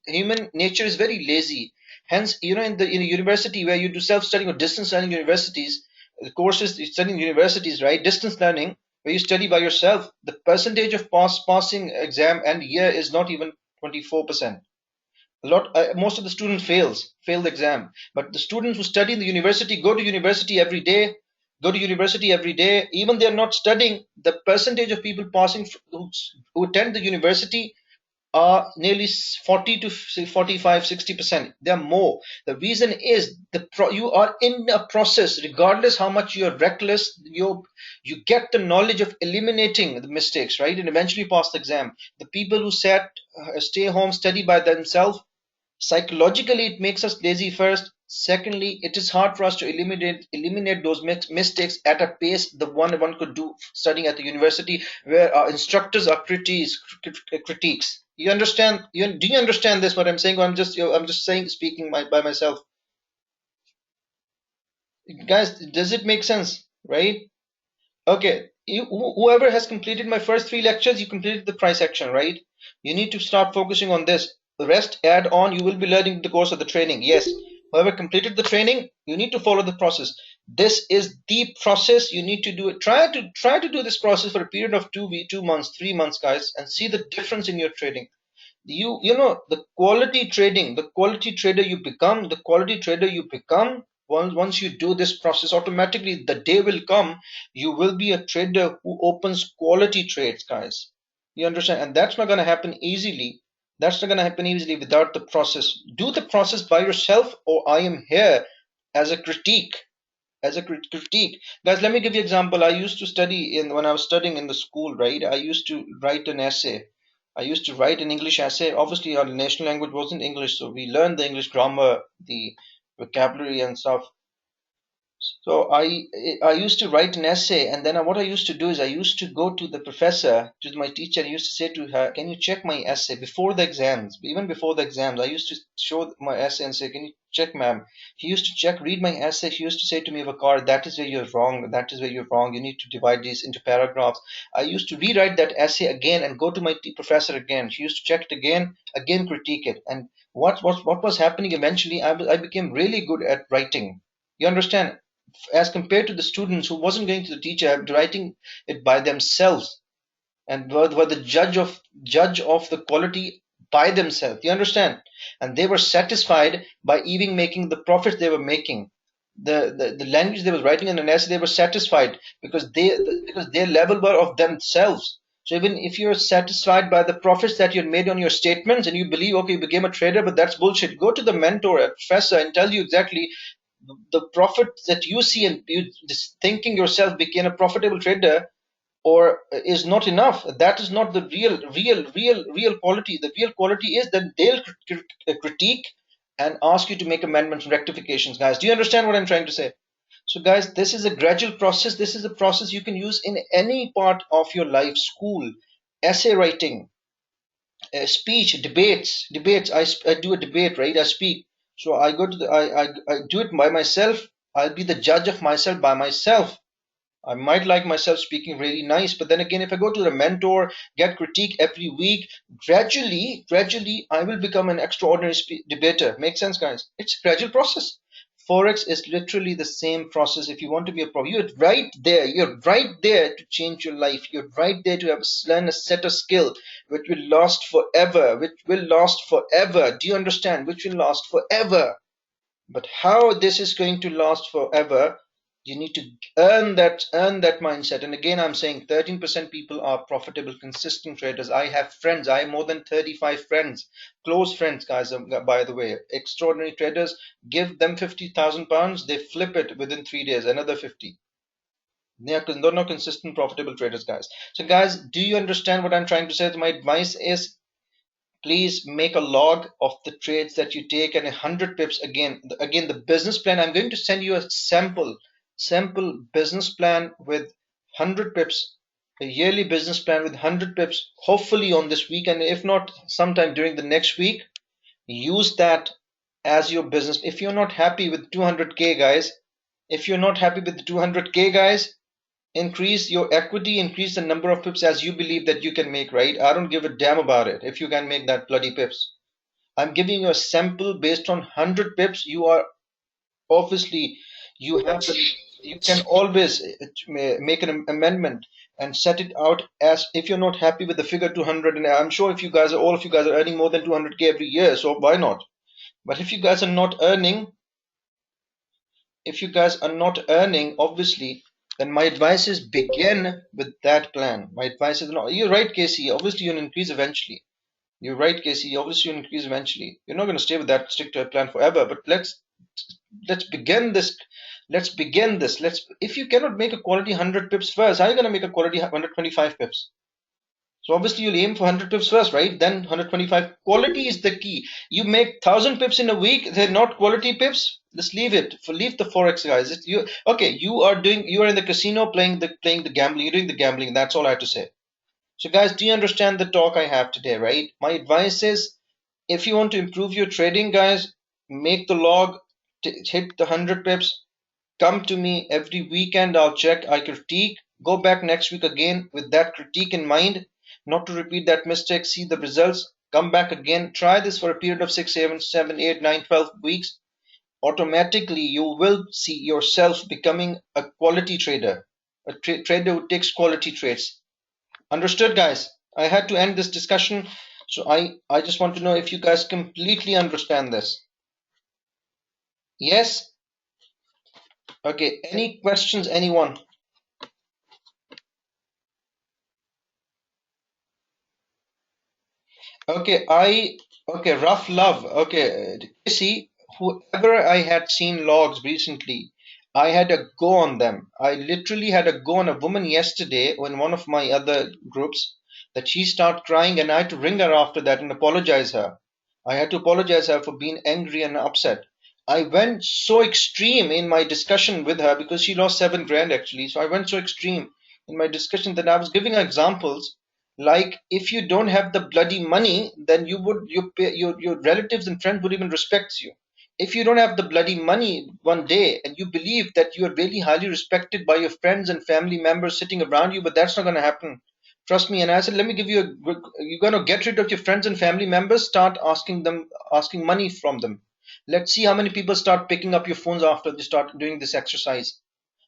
A: Human nature is very lazy. Hence, in the university where you do self-studying or distance learning universities, the courses you study in universities, right? Distance learning, where you study by yourself, the percentage of passing exam and year is not even 24%. Most of the students fail the exam, but the students who study in the university go to university every day, even they are not studying. The percentage of people passing who attend the university are nearly 40 to 45, 60%. They're more. The reason is you are in a process, regardless how much you're reckless, you get the knowledge of eliminating the mistakes, right? And eventually pass the exam. The people who stay home, study by themselves, psychologically it makes us lazy first. Secondly, it is hard for us to eliminate those mistakes at a pace the one could do studying at the university, where our instructors are critiques. You understand? Do you understand this? What I'm saying? I'm just saying, speaking by myself, guys. Does it make sense? Right? Okay, whoever has completed my first three lectures, you completed the price action, right? You need to start focusing on this. The rest, add on, you will be learning the course of the training. Yes, whoever completed the training, you need to follow the process. This is the process. You need to do it. Try to do this process for a period of 2 months, 3 months, guys, and see the difference in your trading. You know the quality trading, the quality trader you become, once you do this process, automatically the day will come, you will be a trader who opens quality trades, guys. You understand? And that's not going to happen easily. That's not going to happen easily without the process. Do the process by yourself, or I am here as a critique. Critique, guys. Let me give you an example. I used to study in when I was studying in the school, right? I used to write an essay. I used to write an English essay. Obviously our national language wasn't English, so we learned the English grammar, the vocabulary and stuff. So I used to write an essay, and then what I used to do is I used to go to the professor, to my teacher, and used to say to her, "Can you check my essay before the exams?" Even before the exams, I used to show my essay and say, "Can you check, ma'am?" He used to check, read my essay. She used to say to me, "Vakar, that is where you're wrong. That is where you're wrong. You need to divide these into paragraphs." I used to rewrite that essay again and go to my professor again. She used to check it again critique it. And what was happening eventually? I became really good at writing. You understand? As compared to the students who wasn't going to the teacher, writing it by themselves, and were the judge of the quality by themselves. You understand? And they were satisfied by even making the profits they were making. The language they was writing in an essay, they were satisfied because their level were of themselves. So even if you're satisfied by the profits that you made on your statements and you believe, okay, you became a trader, but that's bullshit. Go to the mentor, a professor, and tell you exactly the profit that you see, and you just thinking yourself became a profitable trader or is not enough. That is not the real quality. The real quality is that they'll critique and ask you to make amendments and rectifications, guys. Do you understand what I'm trying to say? So guys, this is a gradual process. This is a process you can use in any part of your life: school, essay writing, speech, debates. I do a debate, right? I speak. So I go to I do it by myself. I'll be the judge of myself by myself. I might like myself speaking really nice, but then again, if I go to a mentor, get critique every week, gradually, I will become an extraordinary debater. Make sense, guys? It's a gradual process. Forex is literally the same process. If you want to be a pro, you're right there. You're right there to change your life. You're right there to learn a set of skill which will last forever. Which will last forever. Do you understand? Which will last forever. But how this is going to last forever, you need to earn that mindset. And again, I'm saying 13% people are profitable, consistent traders. I have friends. I have more than 35 friends, close friends, guys. By the way, extraordinary traders. Give them £50,000, they flip it within 3 days. Another 50. They're not consistent, profitable traders, guys. So, guys, do you understand what I'm trying to say? My advice is, please make a log of the trades that you take and 100 pips. Again, the business plan, I'm going to send you a sample business plan with 100 pips, a yearly business plan with 100 pips, hopefully on this week, and if not, sometime during the next week. Use that as your business. If you're not happy with 200k, guys, increase your equity, increase the number of pips as you believe that you can make, right? I don't give a damn about it if you can make that bloody pips. I'm giving you a sample based on 100 pips. You are obviously, you can always make an amendment and set it out as, if you're not happy with the figure 200, and I'm sure if all of you guys are earning more than 200k every year, so why not? But if you guys are not earning, obviously, then my advice is begin with that plan. My advice is, no, you're right, Casey. Obviously, you'll increase eventually. You're right, Casey. Obviously, you increase eventually. You're not going to stay with that stick to a plan forever. But let's begin this. Let's begin this. Let's. If you cannot make a quality 100 pips first, how are you going to make a quality 125 pips? So obviously you'll aim for 100 pips first, right? Then 125. Quality is the key. You make 1,000 pips in a week. They're not quality pips. Just leave it. Leave the forex, guys. You okay? You are in the casino playing the gambling. You're doing the gambling. That's all I have to say. So guys, do you understand the talk I have today, right? My advice is, if you want to improve your trading, guys, make the log, hit the 100 pips, come to me every weekend. I'll check, I critique, go back next week again with that critique in mind, not to repeat that mistake, see the results, come back again, try this for a period of 6, 7, 8, 9, 12 weeks. Automatically, you will see yourself becoming a quality trader, a trader who takes quality trades. Understood, guys? I had to end this discussion, so I just want to know if you guys completely understand this. Yes? Okay, any questions, anyone? Okay, rough love. Okay, you see, whoever I had seen logs recently, I had a go on them. I literally had a go on a woman yesterday in one of my other groups that she started crying, and I had to ring her after that and apologize her. I had to apologize her for being angry and upset. I went so extreme in my discussion with her because she lost 7 grand actually. So I went so extreme in my discussion that I was giving her examples like, if you don't have the bloody money, then your relatives and friends would even respect you. If you don't have the bloody money one day and you believe that you are really highly respected by your friends and family members sitting around you, but that's not going to happen. Trust me. And I said, let me give you you're going to get rid of your friends and family members, start asking money from them. Let's see how many people start picking up your phones after they start doing this exercise.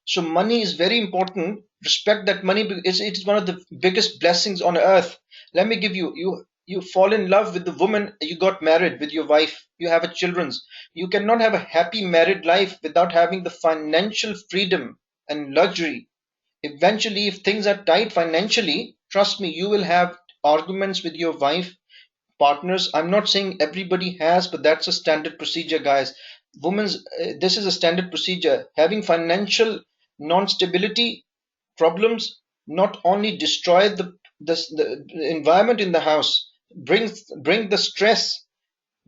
A: So money is very important. Respect that money. It is one of the biggest blessings on earth. Let me give you fall in love with the woman, you got married with your wife, you have a children's. You cannot have a happy married life without having the financial freedom and luxury. Eventually, if things are tight financially, trust me, you will have arguments with your wife, partners. I'm not saying everybody has, but that's a standard procedure, guys. This is a standard procedure. Having financial non-stability problems not only destroy the environment in the house, bring the stress,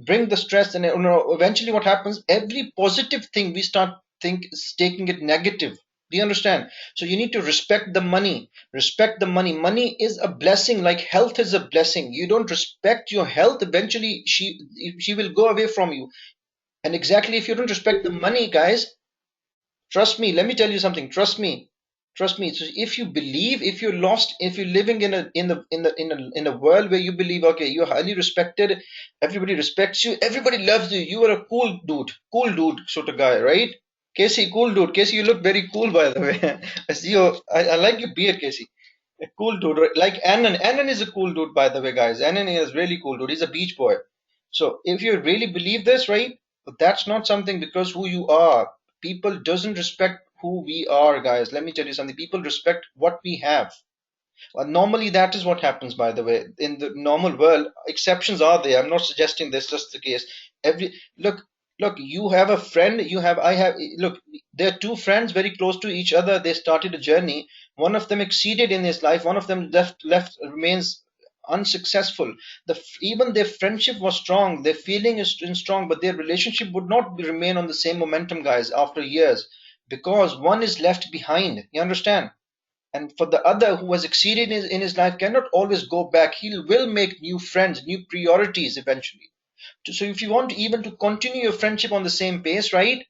A: and eventually what happens, every positive thing we start think is taking it negative. Do you understand? So you need to respect the money. Respect the money. Money is a blessing, like health is a blessing. You don't respect your health, eventually she will go away from you. And exactly, if you don't respect the money, guys, trust me, let me tell you something. Trust me. So if you believe, if you're lost, if you're living in a world where you believe, okay, you're highly respected, everybody respects you, everybody loves you, you are a cool dude sort of guy, right? Casey, cool dude. Casey, you look very cool, by the way. I see you. I like your beard, Casey. A cool dude, right? Like Annan. Annan is a cool dude, by the way, guys. Annan is really cool dude. He's a beach boy. So if you really believe this, right? But that's not something because who you are. People doesn't respect who we are, guys. Let me tell you something. People respect what we have. Normally, that is what happens, by the way. In the normal world, exceptions are there. I'm not suggesting this just the case. Every look, you have a friend, I have, look, there are two friends very close to each other. They started a journey. One of them exceeded in his life, one of them left remains unsuccessful. Even their friendship was strong, their feeling is strong, but their relationship would not remain on the same momentum, guys, after years, because one is left behind. You understand? And for the other who has exceeded in his life cannot always go back. He will make new friends, new priorities eventually. So if you want even to continue your friendship on the same pace, right?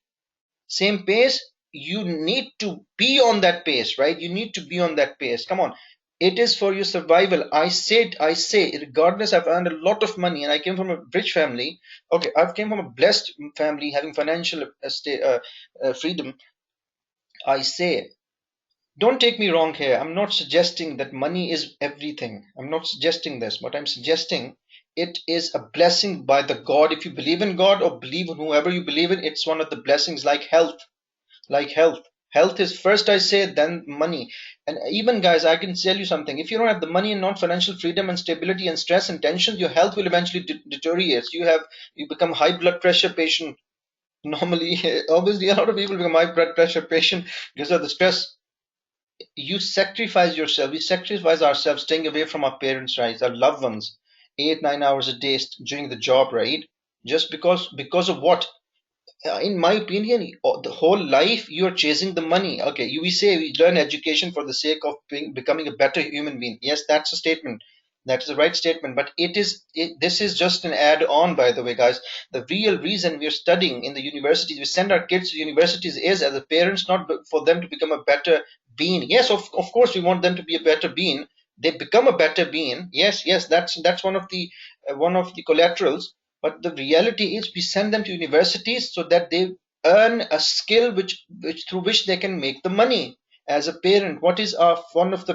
A: Same pace, you need to be on that pace, right? You need to be on that pace. Come on. It is for your survival. I say, regardless, I've earned a lot of money and I came from a rich family. Okay, I've came from a blessed family having financial freedom. I say, don't take me wrong here. I'm not suggesting that money is everything. I'm not suggesting this, but I'm suggesting it is a blessing by the God. If you believe in God or believe in whoever you believe in, it's one of the blessings, like health. Like health. Health is first, I say, then money. And even guys, I can tell you something. If you don't have the money and not financial freedom and stability and stress and tension, your health will eventually deteriorate. You become high blood pressure patient. Normally, obviously, a lot of people become high blood pressure patient because of the stress. You sacrifice yourself. We sacrifice ourselves, staying away from our parents, right? Our loved ones, 8 9 hours a day doing the job, right? Just because of what? In my opinion, the whole life you are chasing the money. Okay, we say we learn education for the sake of becoming a better human being. Yes, that's a statement. That is the right statement. But this is just an add-on, by the way, guys. The real reason we are studying in the universities, we send our kids to universities, is as a parents, not for them to become a better being. Yes, of course, we want them to be a better being. They become a better being. Yes, yes, that's one of the collaterals, but the reality is we send them to universities so that they earn a skill which through which they can make the money. As a parent, what is our one of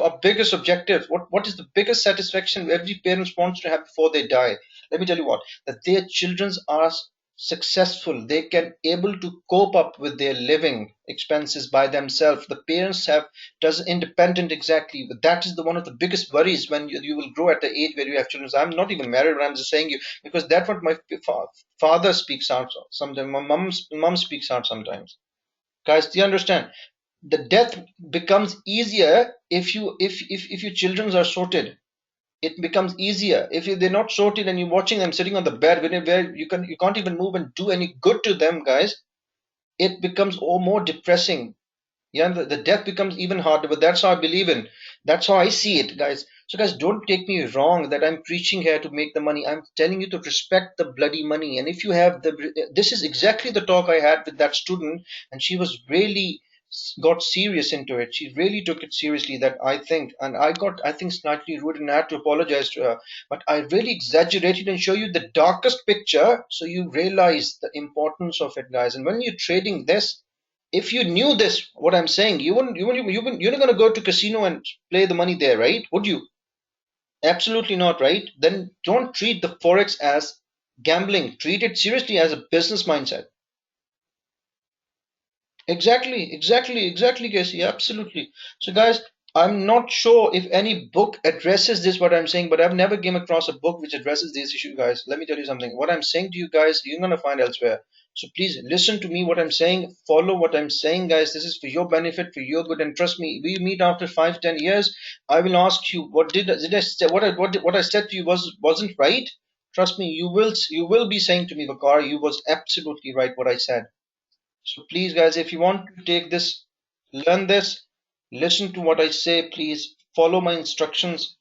A: our biggest objectives? What is the biggest satisfaction every parent wants to have before they die? Let me tell you what, that their children are successful, they can able to cope up with their living expenses by themselves. The parents have does independent, exactly, but that is the one of the biggest worries when you will grow at the age where you have children. I'm not even married, but I'm just saying you, because that's what my father speaks out sometimes, my mom speaks out sometimes. Guys, do you understand? The death becomes easier if your children are sorted. It becomes easier if they're not sorted and you're watching them sitting on the bed where you can't even move and do any good to them, guys. It becomes all more depressing. Yeah, the death becomes even harder, but that's how I believe in. That's how I see it, guys. So guys, don't take me wrong that I'm preaching here to make the money. I'm telling you to respect the bloody money. And if you have this is exactly the talk I had with that student, and she was really got serious into it. She really took it seriously, that I think, and I think slightly rude, and I had to apologize to her, but I really exaggerated and show you the darkest picture so you realize the importance of it, guys. And when you're trading this, if you knew this, what I'm saying, you're not going to go to casino and play the money there, right? Would you? Absolutely not, right? Then don't treat the Forex as gambling. Treat it seriously as a business mindset. Exactly, Casey. Absolutely. So, guys, I'm not sure if any book addresses this, what I'm saying, but I've never came across a book which addresses this issue, guys. Let me tell you something. What I'm saying to you guys, you're gonna find elsewhere. So please listen to me. What I'm saying, follow what I'm saying, guys. This is for your benefit, for your good, and trust me. We meet after 5 10 years. I will ask you, what did I say? What I said to you wasn't right? Trust me, you will be saying to me, Vakar, you was absolutely right what I said. So please, guys, if you want to take this, learn this, listen to what I say, please follow my instructions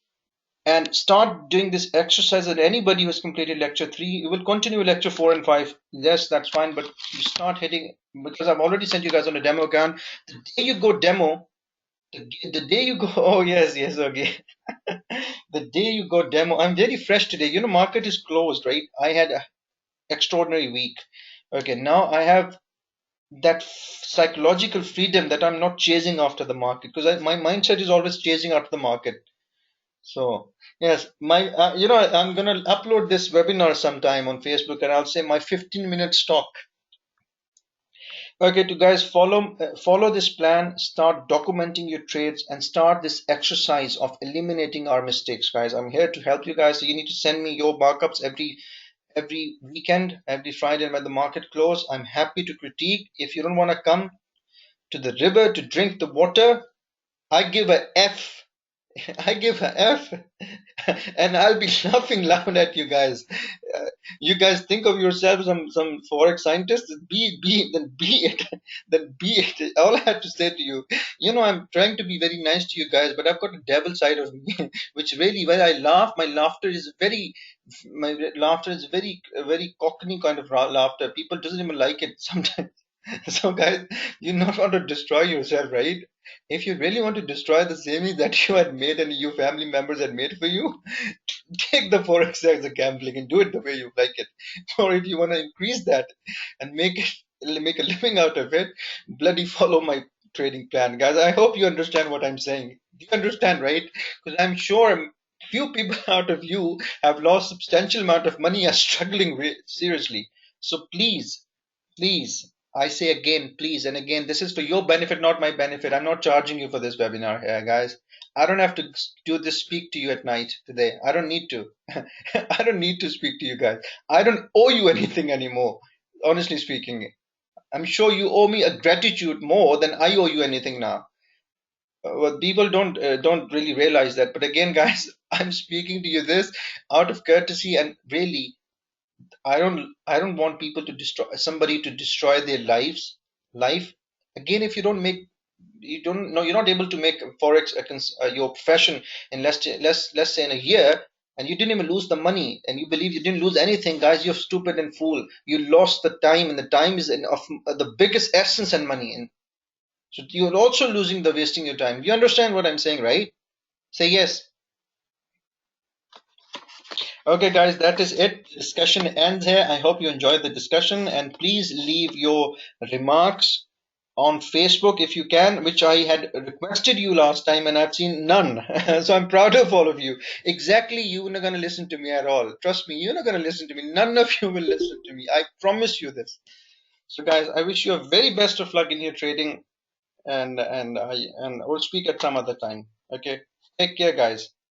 A: and start doing this exercise. And anybody who's completed lecture 3, you will continue lecture 4 and 5. Yes, that's fine, but you start hitting, because I've already sent you guys on a demo account. The day you go demo, the day you go, oh yes, okay. The day you go demo, I'm very fresh today. Market is closed, right? I had an extraordinary week. Okay, now I have that psychological freedom that I'm not chasing after the market, because my mindset is always chasing after the market. So yes, I'm gonna upload this webinar sometime on Facebook, and I'll say my 15-minute stock. Okay, to guys, follow this plan, start documenting your trades, and start this exercise of eliminating our mistakes, guys. I'm here to help you guys. So you need to send me your markups every weekend, every Friday when the market close. I'm happy to critique. If you don't want to come to the river to drink the water, I give a F. I give a F, and I'll be laughing loud at you guys. You guys think of yourself some forex scientist. Be it, then be it. All I have to say to you, I'm trying to be very nice to you guys, but I've got a devil side of me, which really, when I laugh, my laughter is very cockney kind of laughter. People doesn't even like it sometimes. So guys, you not want to destroy yourself, right? If you really want to destroy the savings that you had made and your family members had made for you, take the forex as a gambling and do it the way you like it. Or if you want to increase that and make a living out of it, bloody follow my trading plan, guys. I hope you understand what I'm saying. Do you understand, right? Because I'm sure few people out of you have lost substantial amount of money, are struggling seriously. So please, please I say again, please, and again, this is for your benefit, not my benefit. I'm not charging you for this webinar here, guys. I don't have to do this, speak to you at night today. I don't need to. I don't need to speak to you guys. I don't owe you anything anymore, honestly speaking. I'm sure you owe me a gratitude more than I owe you anything now. Well, people don't really realize that. But again, guys, I'm speaking to you this out of courtesy, and really, I don't want people to destroy somebody to destroy their life. Again, if you don't make you don't know you're not able to make forex your profession in let's say in a year, and you didn't even lose the money, and you believe you didn't lose anything, guys. You're stupid and fool. You lost the time, and the time is of the biggest essence and money. And so you're also losing the wasting your time. You understand what I'm saying, right? Say yes. Okay, guys, that is it. Discussion ends here. I hope you enjoyed the discussion, and please leave your remarks on Facebook if you can, which I had requested you last time, and I've seen none. So I'm proud of all of you. Exactly, you're not going to listen to me at all. Trust me, you're not going to listen to me. None of you will listen to me. I promise you this. So, guys, I wish you a very best of luck in your trading, and I will speak at some other time. Okay, take care, guys.